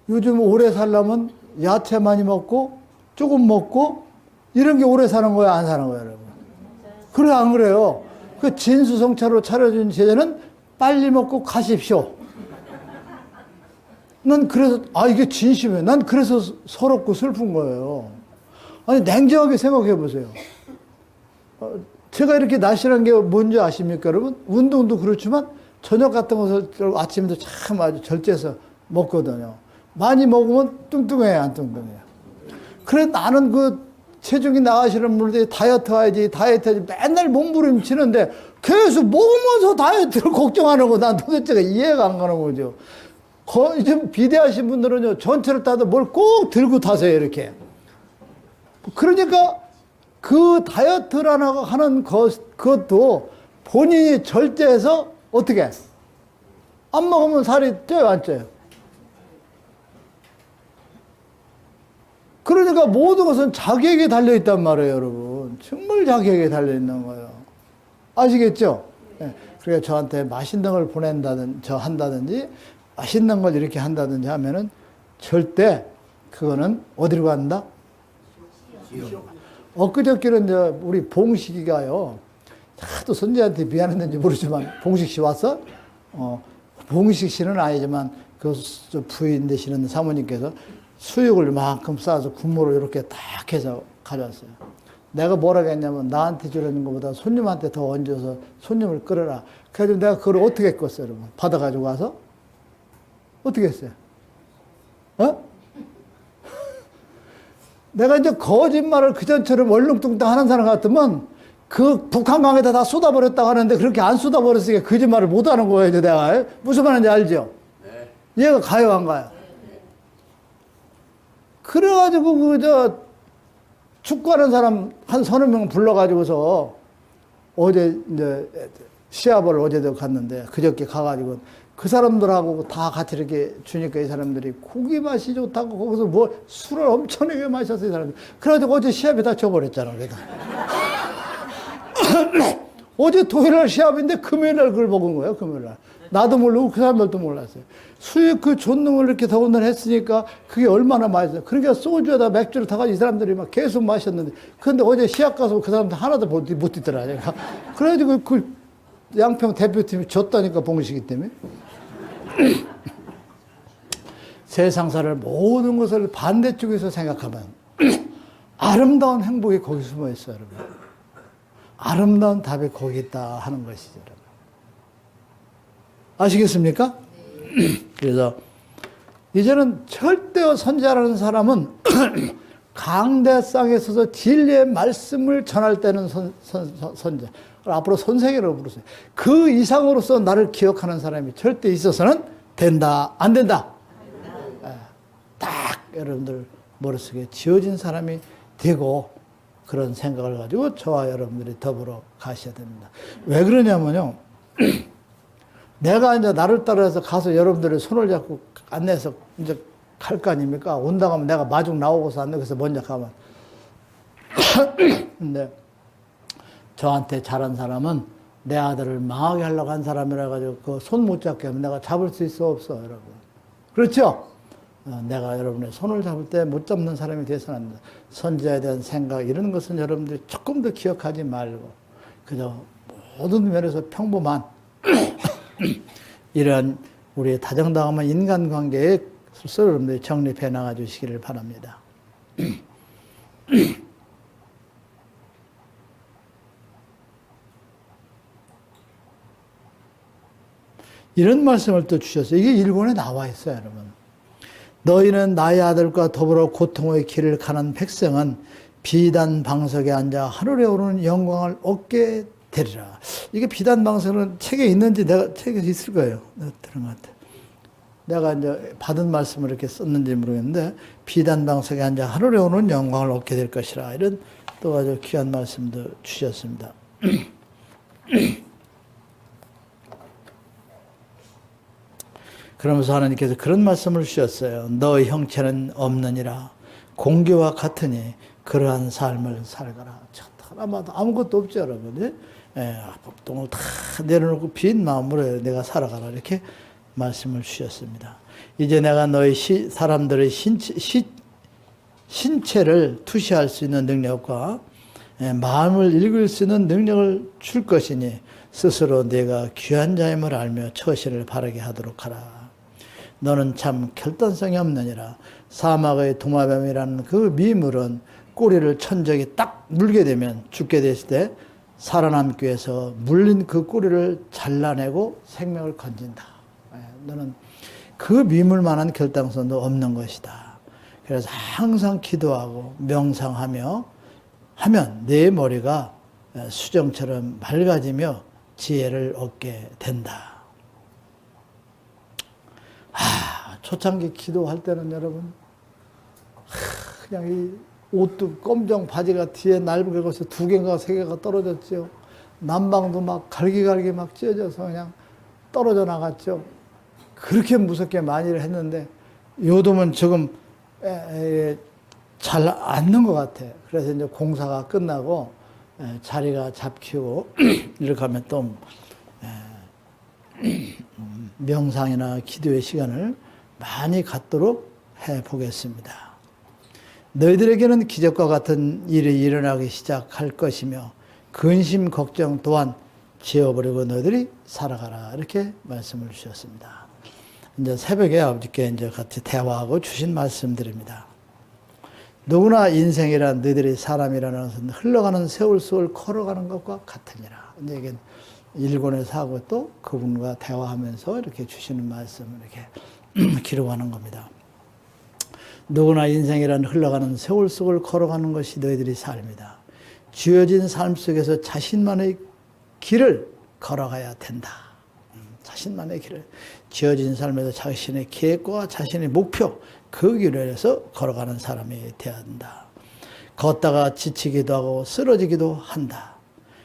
요즘 오래 살려면 야채 많이 먹고 조금 먹고 이런 게 오래 사는 거야 안 사는 거야 여러분? 그래 안 그래요? 그 진수성찬으로 차려준 제자는 빨리 먹고 가십시오. 난 그래서 이게 진심이에요. 난 그래서 서럽고 슬픈 거예요. 아니 냉정하게 생각해 보세요. 제가 이렇게 날씬한 게 뭔지 아십니까 여러분? 운동도 그렇지만 저녁 같은 것을 아침에도 참 아주 절제해서 먹거든요. 많이 먹으면 뚱뚱해요 안 뚱뚱해요? 그래 나는 그 체중이 나가시는 분들이 다이어트 해야지 맨날 몸부림치는데 계속 먹으면서 다이어트를 걱정하는 거 난 도대체가 이해가 안 가는 거죠. 좀 비대하신 분들은요 전체를 따도 뭘 꼭 들고 타세요 이렇게. 그러니까 그 다이어트라고 하는 그것도 본인이 절제해서 어떻게 안 먹으면 살이 쪄요 안 쪄요? 그러니까 모든 것은 자기에게 달려있단 말이에요 여러분. 정말 자기에게 달려있는 거예요. 아시겠죠? 네. 그러니까 저한테 맛있는 걸 한다든지 맛있는 걸 이렇게 한다든지 하면은 절대 그거는 어디로 간다? 엊그저께는 이제 우리 봉식이가요. 하도 선지한테 미안했는지 모르지만 봉식 씨 왔어? 봉식 씨는 아니지만 그 부인 되시는 사모님께서 수육을 만큼 싸서 국물을 이렇게 딱 해서 가져왔어요. 내가 뭐라고 했냐면 나한테 주려는 것보다 손님한테 더 얹어서 손님을 끌어라. 그래서 내가 그걸 어떻게 했겠어요, 여러분? 받아가지고 와서? 어떻게 했어요? 내가 이제 거짓말을 그전처럼 얼렁뚱땅 하는 사람 같으면 그 북한강에다 다 쏟아버렸다고 하는데 그렇게 안 쏟아버렸으니까 거짓말을 못 하는 거예요, 내가. 무슨 말인지 알죠? 네. 얘가 가요, 안 가요? 네. 그래가지고 축구하는 사람 한 서너 명 불러가지고서 어제 이제 시합을 어제도 갔는데 그저께 가가지고 그 사람들하고 다 같이 이렇게 주니까 이 사람들이 고기 맛이 좋다고 거기서 뭐 술을 엄청나게 마셨어요, 이 사람들. 그래가지고 어제 시합에 다 져버렸잖아, 그래도. 어제 토요일날 시합인데 금요일날 그걸 먹은 거예요, 금요일날. 나도 모르고 그 사람들도 몰랐어요. 수육 그 존놈을 이렇게 더군다나 했으니까 그게 얼마나 맛있어요. 그러니까 소주에다 맥주를 타가지고 이 사람들이 막 계속 마셨는데, 근데 어제 시합 가서 그 사람들 하나도 못 뛰더라. 그래가지고 그 양평 대표팀이 졌다니까, 봉식이 때문에. 세상사를 모든 것을 반대쪽에서 생각하면 아름다운 행복이 거기 숨어 있어요, 여러분. 아름다운 답이 거기 있다 하는 것이죠, 여러분. 아시겠습니까? 네. 그래서 이제는 절대로 선지자라는 사람은 강대상에 서서 진리의 말씀을 전할 때는 선지자. 앞으로 선생이라고 부르세요. 그 이상으로서 나를 기억하는 사람이 절대 있어서는 된다, 안 된다? 딱 여러분들 머릿속에 지어진 사람이 되고 그런 생각을 가지고 저와 여러분들이 더불어 가셔야 됩니다. 왜 그러냐면요. 내가 이제 나를 따라서 가서 여러분들의 손을 잡고 안내해서 이제 갈 거 아닙니까? 온다 하면 내가 마중 나오고서 안내해서 먼저 가면. 근데 저한테 잘한 사람은 내 아들을 망하게 하려고 한 사람이라 가지고 그 손 못 잡게 하면 내가 잡을 수 있어, 없어, 여러분? 그렇죠? 내가 여러분의 손을 잡을 때 못 잡는 사람이 되어서는 안 된다. 선지자에 대한 생각, 이런 것은 여러분들이 조금 더 기억하지 말고 그저 모든 면에서 평범한 이런 우리의 다정다감한 인간관계에 스스로 여러분들이 정립해 나가 주시기를 바랍니다. 이런 말씀을 또 주셨어요. 이게 일본에 나와 있어요, 여러분. 너희는 나의 아들과 더불어 고통의 길을 가는 백성은 비단 방석에 앉아 하늘에 오르는 영광을 얻게 되리라. 이게 비단 방석은 책에 있는지 내가 책에 있을 거예요. 내가 들은 것 같아. 내가 이제 받은 말씀을 이렇게 썼는지 모르겠는데 비단 방석에 앉아 하늘에 오르는 영광을 얻게 될 것이라. 이런 또 아주 귀한 말씀도 주셨습니다. 그러면서 하나님께서 그런 말씀을 주셨어요. 너의 형체는 없느니라. 공기와 같으니 그러한 삶을 살거라. 하나마다 아무것도 없죠, 여러분. 복동을 다 내려놓고 빈 마음으로 내가 살아가라. 이렇게 말씀을 주셨습니다. 이제 내가 너희 사람들의 신체를 투시할 수 있는 능력과 마음을 읽을 수 있는 능력을 줄 것이니 스스로 내가 귀한 자임을 알며 처신을 바르게 하도록 하라. 너는 참 결단성이 없느니라. 사막의 도마뱀이라는 그 미물은 꼬리를 천적이 딱 물게 되면 죽게 됐을 때 살아남기 위해서 물린 그 꼬리를 잘라내고 생명을 건진다. 너는 그 미물만한 결단성도 없는 것이다. 그래서 항상 기도하고 명상하며 하면 내 머리가 수정처럼 맑아지며 지혜를 얻게 된다. 초창기 기도할 때는 여러분, 그냥 이 옷도 검정 바지가 뒤에 넓게 것이 2개인가 3개가 떨어졌죠. 난방도 막 갈기갈기 막 찢어져서 그냥 떨어져 나갔죠. 그렇게 무섭게 많이 했는데 요즘은 지금 잘 앉는 것 같아. 그래서 이제 공사가 끝나고 자리가 잡히고 이렇게 하면 또 명상이나 기도의 시간을 많이 갖도록 해 보겠습니다. 너희들에게는 기적과 같은 일이 일어나기 시작할 것이며 근심 걱정 또한 지어버리고 너희들이 살아가라. 이렇게 말씀을 주셨습니다. 이제 새벽에 아버지께 이제 같이 대화하고 주신 말씀드립니다. 누구나 인생이란 너희들이 사람이라는 것은 흘러가는 세월 속을 걸어가는 것과 같으니라. 이제 이게 일권에서 하고 또 그분과 대화하면서 이렇게 주시는 말씀을 이렇게 기록하는 겁니다. 누구나 인생이란 흘러가는 세월 속을 걸어가는 것이 너희들이 삶이다. 주어진 삶 속에서 자신만의 길을 걸어가야 된다. 자신만의 길을. 주어진 삶에서 자신의 계획과 자신의 목표, 그 길을 해서 걸어가는 사람이 되어야 한다. 걷다가 지치기도 하고 쓰러지기도 한다.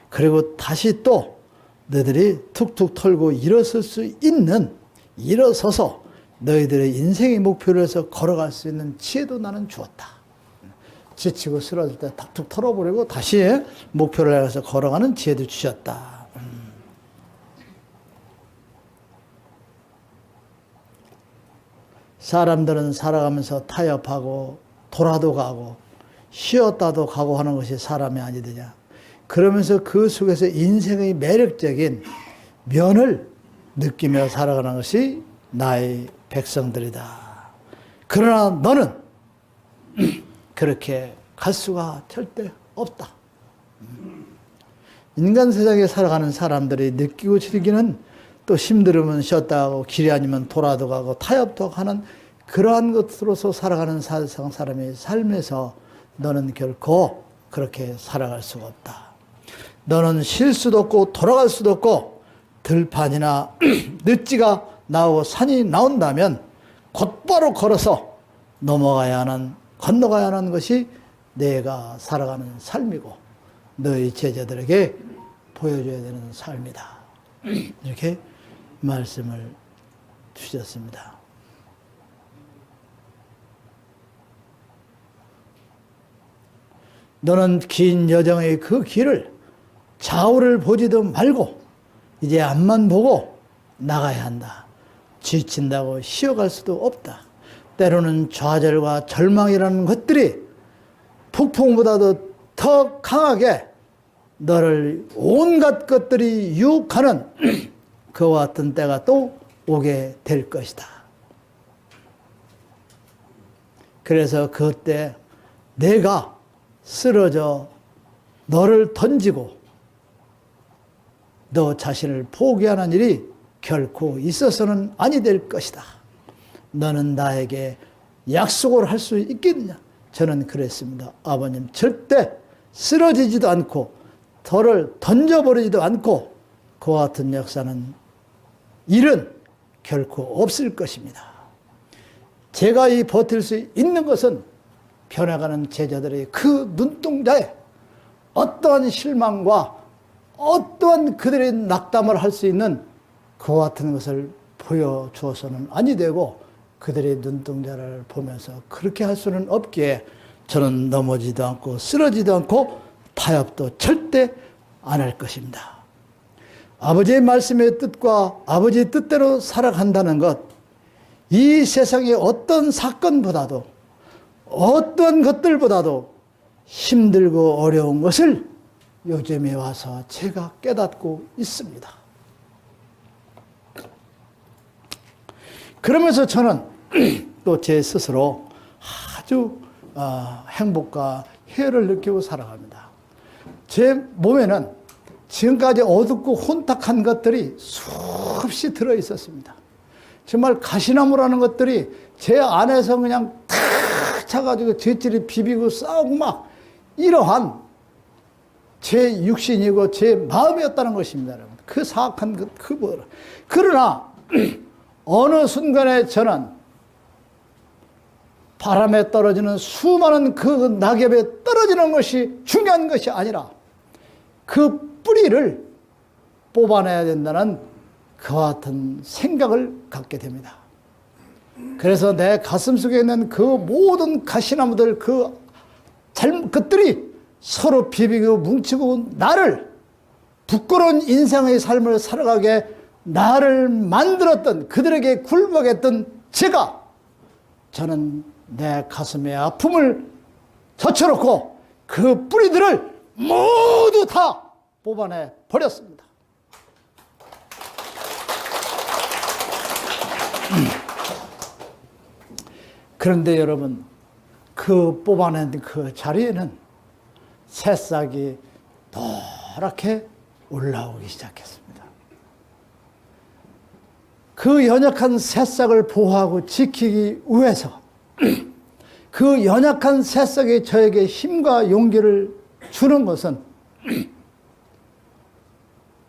그리고 다시 또 너희들이 툭툭 털고 일어설 수 있는, 일어서서 너희들의 인생의 목표를 해서 걸어갈 수 있는 지혜도 나는 주었다. 지치고 쓰러질 때 툭툭 털어버리고 다시 목표를 향해서 걸어가는 지혜도 주셨다. 사람들은 살아가면서 타협하고 돌아도 가고 쉬었다도 가고 하는 것이 사람이 아니더냐. 그러면서 그 속에서 인생의 매력적인 면을 느끼며 살아가는 것이 나의 백성들이다. 그러나 너는 그렇게 갈 수가 절대 없다. 인간 세상에 살아가는 사람들이 느끼고 즐기는, 또 힘들으면 쉬었다 하고 길이 아니면 돌아도 가고 타협도 하는 그러한 것으로서 살아가는 세상 사람의 삶에서 너는 결코 그렇게 살아갈 수가 없다. 너는 쉴 수도 없고 돌아갈 수도 없고 들판이나 늦지가 나오고 산이 나온다면 곧바로 걸어서 넘어가야 하는, 건너가야 하는 것이 내가 살아가는 삶이고 너희 제자들에게 보여줘야 되는 삶이다. 이렇게 말씀을 주셨습니다. 너는 긴 여정의 그 길을 좌우를 보지도 말고 이제 앞만 보고 나가야 한다. 지친다고 쉬어갈 수도 없다. 때로는 좌절과 절망이라는 것들이 폭풍보다도 더 강하게 너를 온갖 것들이 유혹하는 그와 같은 때가 또 오게 될 것이다. 그래서 그때 내가 쓰러져 너를 던지고 너 자신을 포기하는 일이 결코 있어서는 아니 될 것이다. 너는 나에게 약속을 할 수 있겠느냐? 저는 그랬습니다. 아버님, 절대 쓰러지지도 않고 너를 던져버리지도 않고 그와 같은 역사는, 일은 결코 없을 것입니다. 제가 이 버틸 수 있는 것은 변해가는 제자들의 그 눈동자에 어떠한 실망과 어떠한 그들의 낙담을 할 수 있는 그와 같은 것을 보여주어서는 아니 되고 그들의 눈동자를 보면서 그렇게 할 수는 없기에 저는 넘어지도 않고 쓰러지도 않고 타협도 절대 안 할 것입니다. 아버지의 말씀의 뜻과 아버지의 뜻대로 살아간다는 것, 이 세상의 어떤 사건보다도 어떤 것들보다도 힘들고 어려운 것을 요즘에 와서 제가 깨닫고 있습니다. 그러면서 저는 또 제 스스로 아주 행복과 희열을 느끼고 살아갑니다. 제 몸에는 지금까지 어둡고 혼탁한 것들이 수없이 들어있었습니다. 정말 가시나무라는 것들이 제 안에서 그냥 탁 차가지고 젖질이 비비고 싸우고 막 이러한 제 육신이고 제 마음이었다는 것입니다. 여러분. 그 사악한 것, 그 뭐라. 그러나 어느 순간에 저는 바람에 떨어지는 수많은 그 낙엽에 떨어지는 것이 중요한 것이 아니라 그 뿌리를 뽑아내야 된다는 그와 같은 생각을 갖게 됩니다. 그래서 내 가슴 속에 있는 그 모든 가시나무들, 그것들이 서로 비비고 뭉치고 나를 부끄러운 인생의 삶을 살아가게 나를 만들었던, 그들에게 굴복했던 저는 내 가슴의 아픔을 젖혀놓고 그 뿌리들을 모두 다 뽑아내 버렸습니다. 그런데 여러분, 그 뽑아낸 그 자리에는 새싹이 노랗게 올라오기 시작했습니다. 그 연약한 새싹을 보호하고 지키기 위해서 그 연약한 새싹이 저에게 힘과 용기를 주는 것은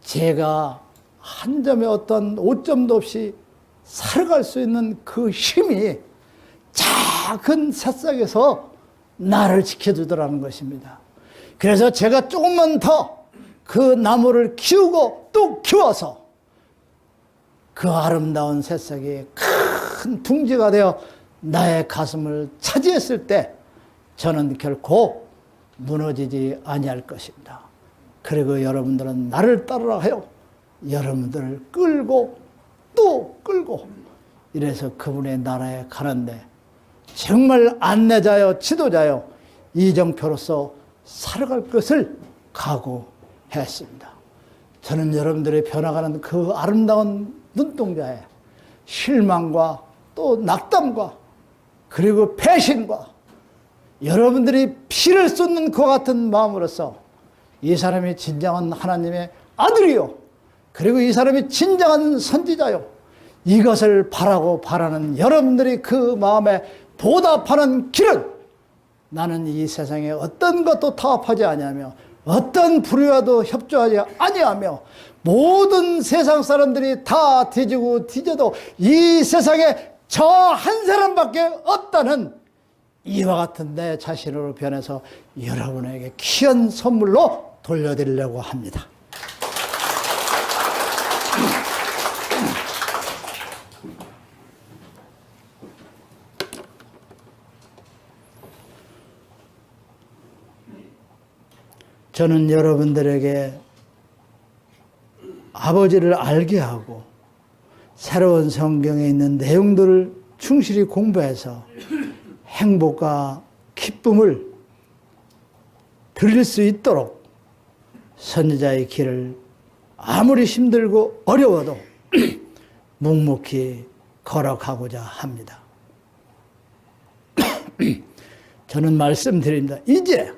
제가 한 점의 어떤 오점도 없이 살아갈 수 있는 그 힘이 작은 새싹에서 나를 지켜주더라는 것입니다. 그래서 제가 조금만 더 그 나무를 키우고 또 키워서 그 아름다운 새싹이 큰 둥지가 되어 나의 가슴을 차지했을 때 저는 결코 무너지지 아니할 것입니다. 그리고 여러분들은 나를 따르라 하여 여러분들을 끌고 또 끌고 이래서 그분의 나라에 가는데 정말 안내자여 지도자여 이정표로서 살아갈 것을 각오했습니다. 저는 여러분들이 변화가는 그 아름다운 눈동자에 실망과 또 낙담과 그리고 배신과 여러분들이 피를 쏟는 것 같은 마음으로서 이 사람이 진정한 하나님의 아들이요 그리고 이 사람이 진정한 선지자요 이것을 바라고 바라는 여러분들이 그 마음에 보답하는 길은 나는 이 세상에 어떤 것도 타협하지 아니하며 어떤 불의와도 협조하지 아니하며 모든 세상 사람들이 다 뒤지고 뒤져도 이 세상에 저 한 사람밖에 없다는 이와 같은 내 자신으로 변해서 여러분에게 귀한 선물로 돌려드리려고 합니다. 저는 여러분들에게 아버지를 알게 하고 새로운 성경에 있는 내용들을 충실히 공부해서 행복과 기쁨을 드릴 수 있도록 선지자의 길을 아무리 힘들고 어려워도 묵묵히 걸어가고자 합니다. 저는 말씀드립니다. 이제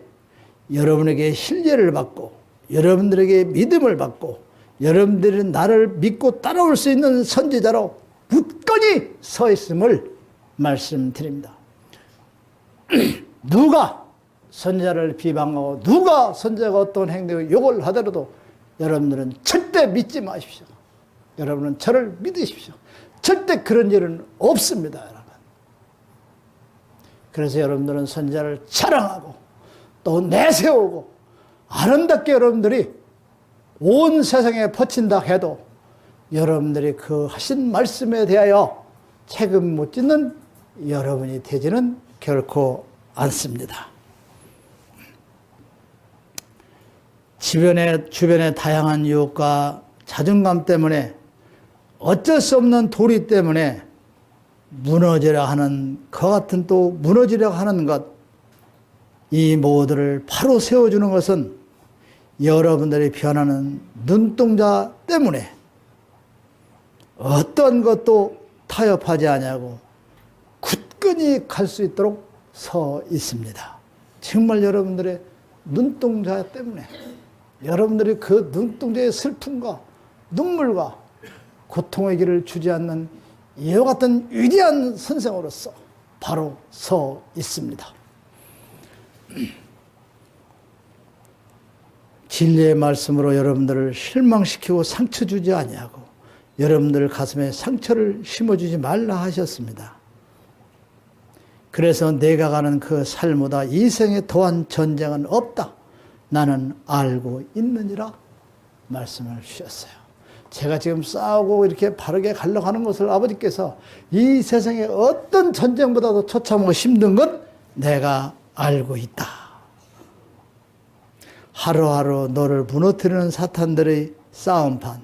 여러분에게 신뢰를 받고 여러분들에게 믿음을 받고 여러분들이 나를 믿고 따라올 수 있는 선지자로 굳건히 서 있음을 말씀드립니다. 누가 선지자를 비방하고 누가 선지자가 어떤 행동을 욕을 하더라도 여러분들은 절대 믿지 마십시오. 여러분은 저를 믿으십시오. 절대 그런 일은 없습니다, 여러분. 그래서 여러분들은 선지자를 자랑하고 또 내세우고 아름답게 여러분들이 온 세상에 퍼친다 해도 여러분들이 그 하신 말씀에 대하여 책임 못 짓는 여러분이 되지는 결코 않습니다. 주변의 다양한 유혹과 자존감 때문에 어쩔 수 없는 도리 때문에 무너지려 하는 그 같은 또 무너지려 하는 것, 이 모두를 바로 세워주는 것은 여러분들이 변하는 눈동자 때문에 어떤 것도 타협하지 아니하고 굳건히 갈 수 있도록 서 있습니다. 정말 여러분들의 눈동자 때문에 여러분들이 그 눈동자의 슬픔과 눈물과 고통의 길을 주지 않는 이와 같은 위대한 선생으로서 바로 서 있습니다. 진리의 말씀으로 여러분들을 실망시키고 상처 주지 아니하고 여러분들 가슴에 상처를 심어주지 말라 하셨습니다. 그래서 내가 가는 그 삶보다 이 생에 더한 전쟁은 없다. 나는 알고 있느니라 말씀을 주셨어요. 제가 지금 싸우고 이렇게 바르게 가려고 하는 것을 아버지께서 이 세상에 어떤 전쟁보다도 처참하고 힘든 것 내가 알고 있다. 하루하루 너를 무너뜨리는 사탄들의 싸움판,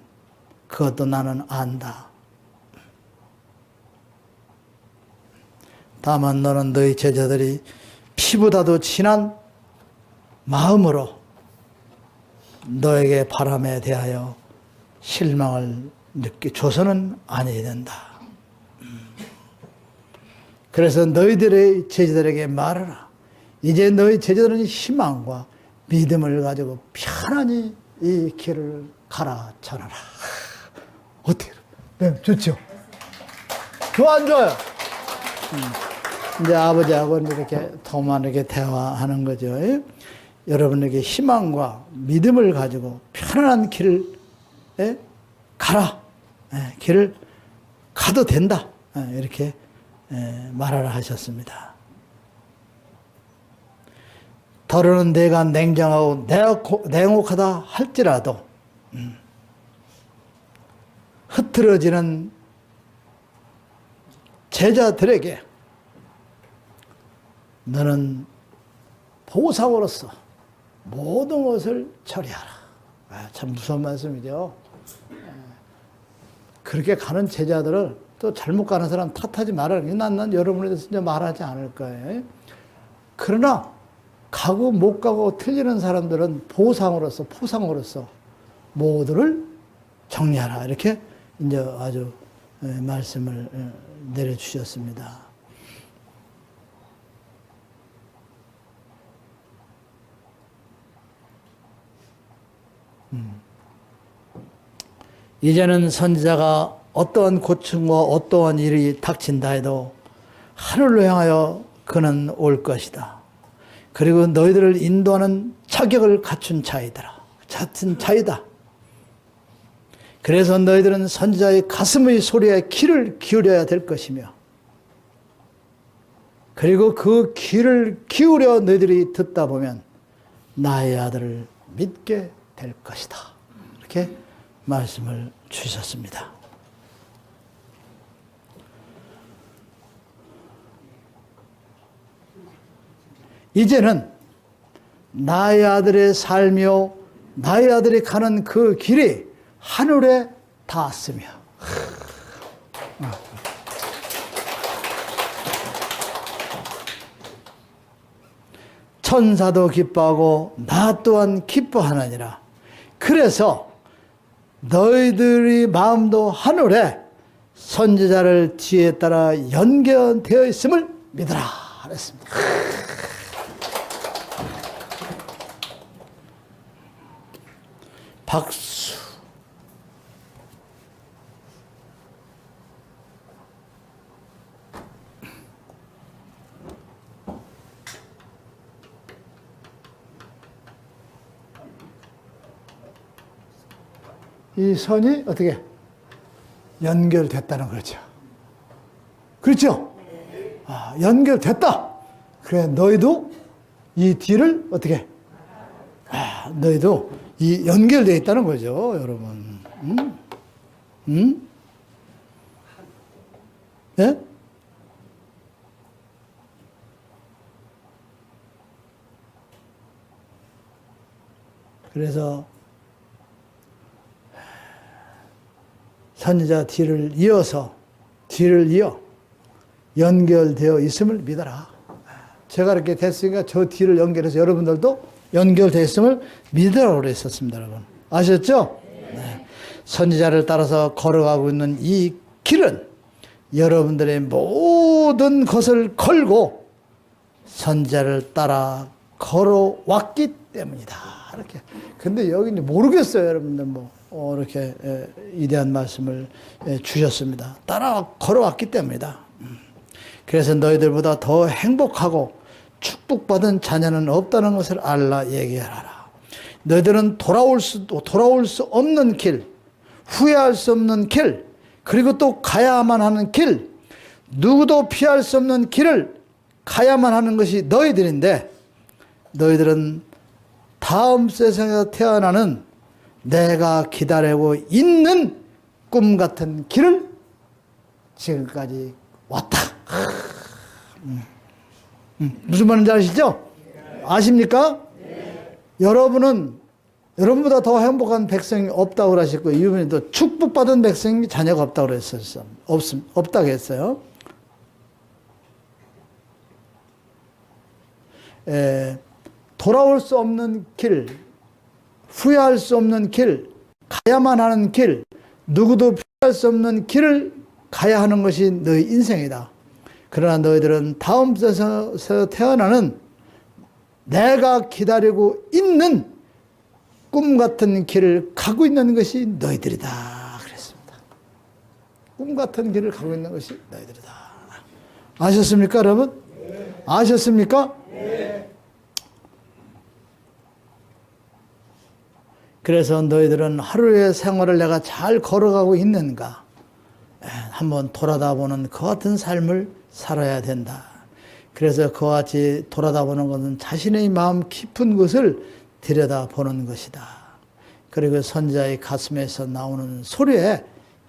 그것도 나는 안다. 다만 너는 너희 제자들이 피보다도 진한 마음으로 너에게 바람에 대하여 실망을 줘서는 아니어야 된다. 그래서 너희들의 제자들에게 말하라. 이제 너희 제자들은 희망과 믿음을 가지고 편안히 이 길을 가라 전하라. 어때요? 네, 좋죠? 좋아, 안 좋아요? 이제 아버지하고 이렇게 통화하게 대화하는 거죠. 여러분에게 희망과 믿음을 가지고 편안한 길을 가라. 길을 가도 된다. 이렇게 말하라 하셨습니다. 더러는 내가 냉정하고 냉혹하다 할지라도 흐트러지는 제자들에게 너는 보상으로서 모든 것을 처리하라. 참 무서운 말씀이죠. 그렇게 가는 제자들을 또 잘못 가는 사람 탓하지 말아라. 난 여러분에 대해서 이제 말하지 않을 거예요. 그러나 가고 못 가고 틀리는 사람들은 포상으로서 모두를 정리하라. 이렇게 이제 아주 말씀을 내려주셨습니다. 이제는 선지자가 어떠한 고충과 어떠한 일이 닥친다 해도 하늘로 향하여 그는 올 것이다. 그리고 너희들을 인도하는 자격을 갖춘 자이다. 그래서 너희들은 선지자의 가슴의 소리에 귀를 기울여야 될 것이며, 그리고 그 귀를 기울여 너희들이 듣다 보면 나의 아들을 믿게 될 것이다. 이렇게 말씀을 주셨습니다. 이제는 나의 아들의 삶이요 나의 아들이 가는 그 길이 하늘에 닿았으며, 천사도 기뻐하고 나 또한 기뻐하느니라. 그래서 너희들의 마음도 하늘에 선지자를 뒤에 따라 연결되어 있음을 믿으라 그랬습니다. 박수. 이 선이 어떻게 연결됐다는 거죠. 그렇죠? 연결됐다. 그래, 너희도 이 뒤를 어떻게? 너희도 이 연결되어 있다는 거죠, 여러분. 예? 그래서 선지자 뒤를 이어 연결되어 있음을 믿어라. 제가 이렇게 됐으니까 저 뒤를 연결해서 여러분들도 연결되어 있음을 믿으라고 그랬었습니다, 여러분. 아셨죠? 네. 선지자를 따라서 걸어가고 있는 이 길은 여러분들의 모든 것을 걸고 선지자를 따라 걸어왔기 때문이다. 이렇게. 근데 여기 모르겠어요, 여러분들 이렇게 위대한 말씀을 주셨습니다. 따라 걸어왔기 때문이다. 그래서 너희들보다 더 행복하고 축복받은 자녀는 없다는 것을 알라 얘기하라. 너희들은 돌아올 수 없는 길, 후회할 수 없는 길, 그리고 또 가야만 하는 길, 누구도 피할 수 없는 길을 가야만 하는 것이 너희들인데, 너희들은 다음 세상에서 태어나는 내가 기다리고 있는 꿈 같은 길을 지금까지 왔다. 무슨 말인지 아시죠? 아십니까? 여러분보다 더 행복한 백성이 없다고 그러셨고, 이분이 또 축복받은 백성이 자녀가 없다고 그랬었어요. 없다고 했어요. 돌아올 수 없는 길, 후회할 수 없는 길, 가야만 하는 길, 누구도 피할 수 없는 길을 가야 하는 것이 너희 인생이다. 그러나 너희들은 다음 세상에서 태어나는 내가 기다리고 있는 꿈 같은 길을 가고 있는 것이 너희들이다. 그랬습니다. 꿈 같은 길을 가고 있는 것이 너희들이다. 아셨습니까, 여러분? 네. 아셨습니까? 네. 그래서 너희들은 하루의 생활을 내가 잘 걸어가고 있는가? 한번 돌아다보는 그 같은 삶을 살아야 된다. 그래서 그와 같이 돌아다보는 것은 자신의 마음 깊은 것을 들여다보는 것이다. 그리고 선자의 가슴에서 나오는 소리에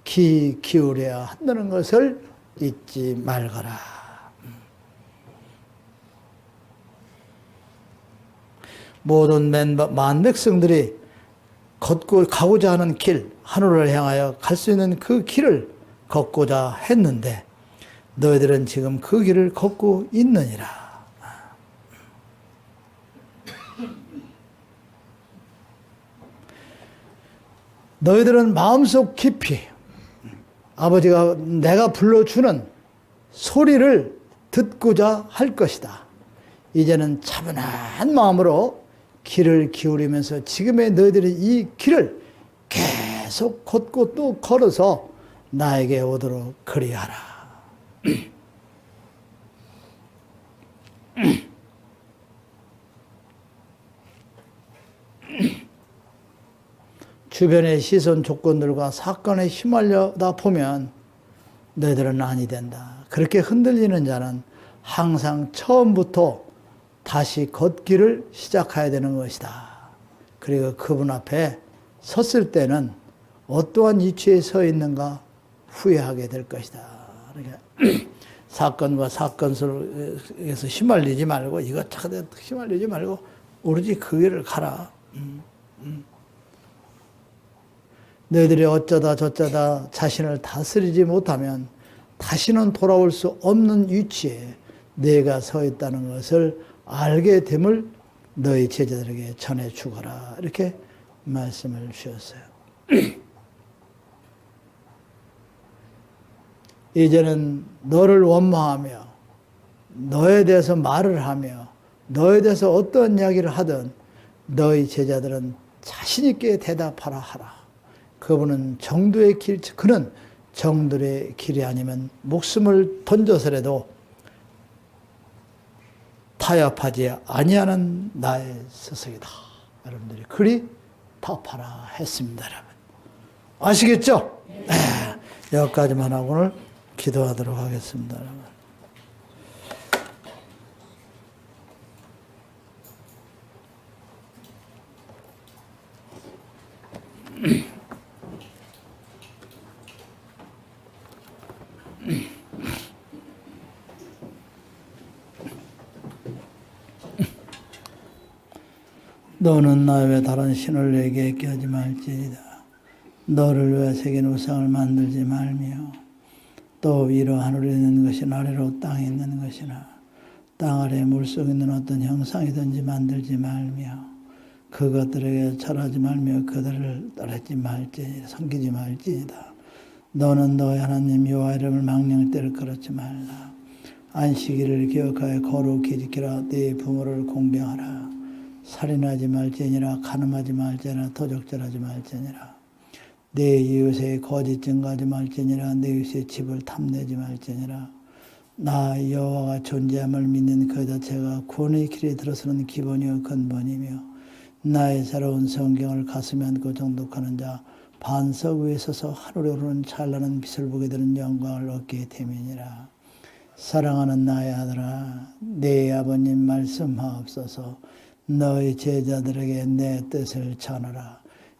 귀 기울여야 한다는 것을 잊지 말거라. 모든 만백성들이 걷고 가고자 하는 길, 하늘을 향하여 갈 수 있는 그 길을 걷고자 했는데 너희들은 지금 그 길을 걷고 있느니라. 너희들은 마음속 깊이 아버지가 내가 불러주는 소리를 듣고자 할 것이다. 이제는 차분한 마음으로 길을 기울이면서 지금의 너희들이 이 길을 계속 걷고 또 걸어서 나에게 오도록 그리하라. 주변의 시선 조건들과 사건에 휘말려다 보면 너희들은 아니 된다. 그렇게 흔들리는 자는 항상 처음부터 다시 걷기를 시작해야 되는 것이다. 그리고 그분 앞에 섰을 때는 어떠한 위치에 서 있는가 후회하게 될 것이다. 그러니까 사건과 사건 속에서 휘말리지 말고 이것저것 휘말리지 말고 오로지 그 길을 가라. 너희들이 어쩌다 저쩌다 자신을 다스리지 못하면 다시는 돌아올 수 없는 위치에 내가 서 있다는 것을 알게 됨을 너희 제자들에게 전해 주거라. 이렇게 말씀을 주셨어요. 이제는 너를 원망하며 너에 대해서 말을 하며 너에 대해서 어떤 이야기를 하든 너희 제자들은 자신 있게 대답하라 하라. 그분은 정도의 길, 그는 정도의 길이 아니면 목숨을 던져서라도 타협하지 아니하는 나의 스승이다. 여러분들이 그리 답하라 했습니다. 여러분 아시겠죠? 네. 여기까지만 하고 오늘 기도하도록 하겠습니다. 여러분. 너는 나 외 다른 신을 내게 껴지 말지니라. 너를 위해 새긴 우상을 만들지 말며 또 위로 하늘에 있는 것이나 아래로 땅에 있는 것이나 땅 아래 물속에 있는 어떤 형상이든지 만들지 말며 그것들에게 절하지 말며 그들을 따르지 말지니라. 섬기지 말지니라. 너는 너의 하나님 여호와 이름을 망령 때를 걸었지 말라. 안식일을 기억하여 거룩히 지키라. 네 부모를 공경하라. 살인하지 말지니라. 간음하지 말지니라. 도적질하지 말지니라. 내 이웃의 거짓 증거하지 말지니라. 내 이웃의 집을 탐내지 말지니라. 나 여호와가 존재함을 믿는 그 자체가 구원의 길에 들어서는 기본이요 근본이며 나의 새로운 성경을 가슴에 안고 정독하는 자 반석 위에 서서 하늘에 오르는 찬란한 빛을 보게 되는 영광을 얻게 됨이니라. 사랑하는 나의 아들아, 내 아버님 말씀하옵소서. 너희 제자들에게 내 뜻을 전하라.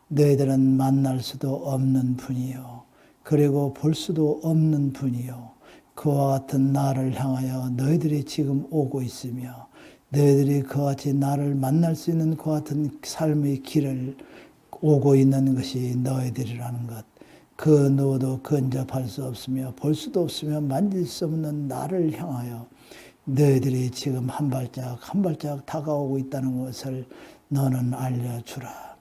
너희들은 만날 수도 없는 분이요 그리고 볼 수도 없는 분이요 그와 같은 나를 향하여 너희들이 지금 오고 있으며 너희들이 그와 같이 나를 만날 수 있는 그와 같은 삶의 길을 오고 있는 것이 너희들이라는 것. 그 누구도 근접할 수 없으며 볼 수도 없으며 만질 수 없는 나를 향하여 너희들이 지금 한 발짝 한 발짝 다가오고 있다는 것을 너는 알려주라.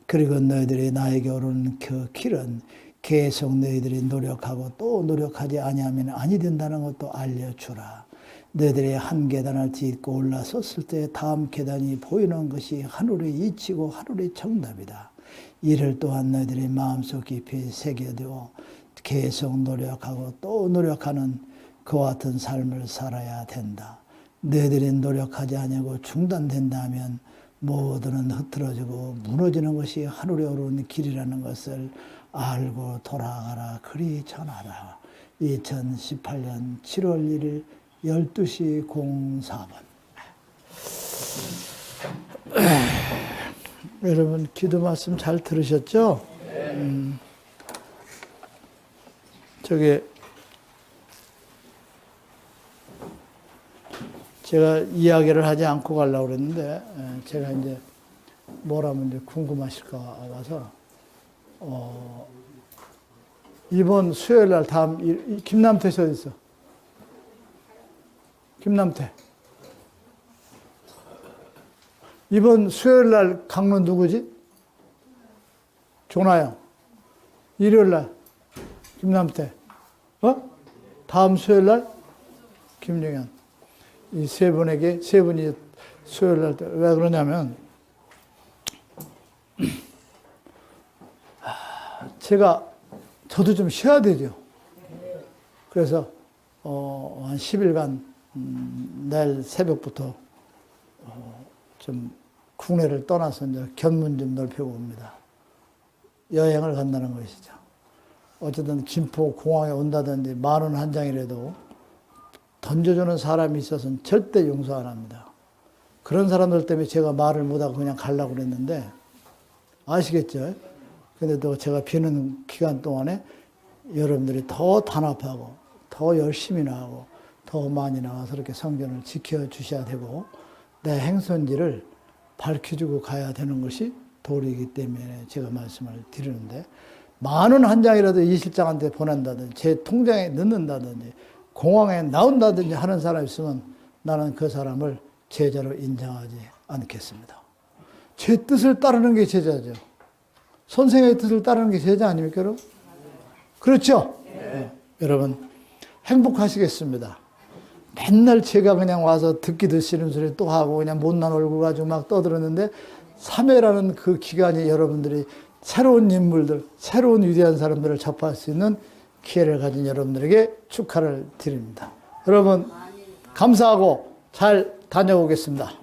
그리고 너희들이 나에게 오르는 그 길은 계속 너희들이 노력하고 또 노력하지 아니하면 아니 된다는 것도 알려주라. 너희들이 한 계단을 딛고 올라섰을 때 다음 계단이 보이는 것이 하늘의 이치고 하늘의 정답이다. 이를 또한 너희들이 마음속 깊이 새겨두어 계속 노력하고 또 노력하는 그와 같은 삶을 살아야 된다. 너희들이 노력하지 아니하고 중단된다면 모두는 흐트러지고 무너지는 것이 하늘에 오르는 길이라는 것을 알고 돌아가라. 그리 전하라. 2018년 7월 1일 12시 04분. 여러분 기도 말씀 잘 들으셨죠? 저기 제가 이야기를 하지 않고 가려고 그랬는데 제가 이제 뭐라면 이제 궁금하실까 봐서 이번 수요일 날 다음 김남태 씨 어디 있어? 김남태. 이번 수요일 날 강론 누구지? 조나영. 일요일 날 김남태. 다음 수요일 날 김용현. 이 세 분에게, 세 분이 수요일 날, 왜 그러냐면, 저도 좀 쉬어야 되죠. 그래서, 한 10일간, 내일 새벽부터, 좀 국내를 떠나서 이제 견문 좀 넓히고 옵니다. 여행을 간다는 것이죠. 어쨌든 김포 공항에 온다든지 만원 한 장이라도 던져주는 사람이 있어서는 절대 용서 안 합니다. 그런 사람들 때문에 제가 말을 못하고 그냥 가려고 그랬는데, 아시겠죠? 근데 또 제가 비는 기간 동안에 여러분들이 더 단합하고, 더 열심히 나가고, 더 많이 나와서 이렇게 성전을 지켜주셔야 되고, 내 행선지를 밝혀주고 가야 되는 것이 도리이기 때문에 제가 말씀을 드리는데, 만원 한 장이라도 이 실장한테 보낸다든지, 제 통장에 넣는다든지, 공항에 나온다든지 하는 사람이 있으면 나는 그 사람을 제자로 인정하지 않겠습니다. 제 뜻을 따르는 게 제자죠. 선생의 뜻을 따르는 게 제자 아닙니까, 여러분? 그렇죠? 네. 여러분, 행복하시겠습니다. 맨날 제가 그냥 와서 듣기도 싫은 소리 또 하고 그냥 못난 얼굴 가지고 막 떠들었는데 3회라는 그 기간이 여러분들이 새로운 인물들, 새로운 위대한 사람들을 접할 수 있는 기회를 가진 여러분들에게 축하를 드립니다. 여러분 감사하고 잘 다녀오겠습니다.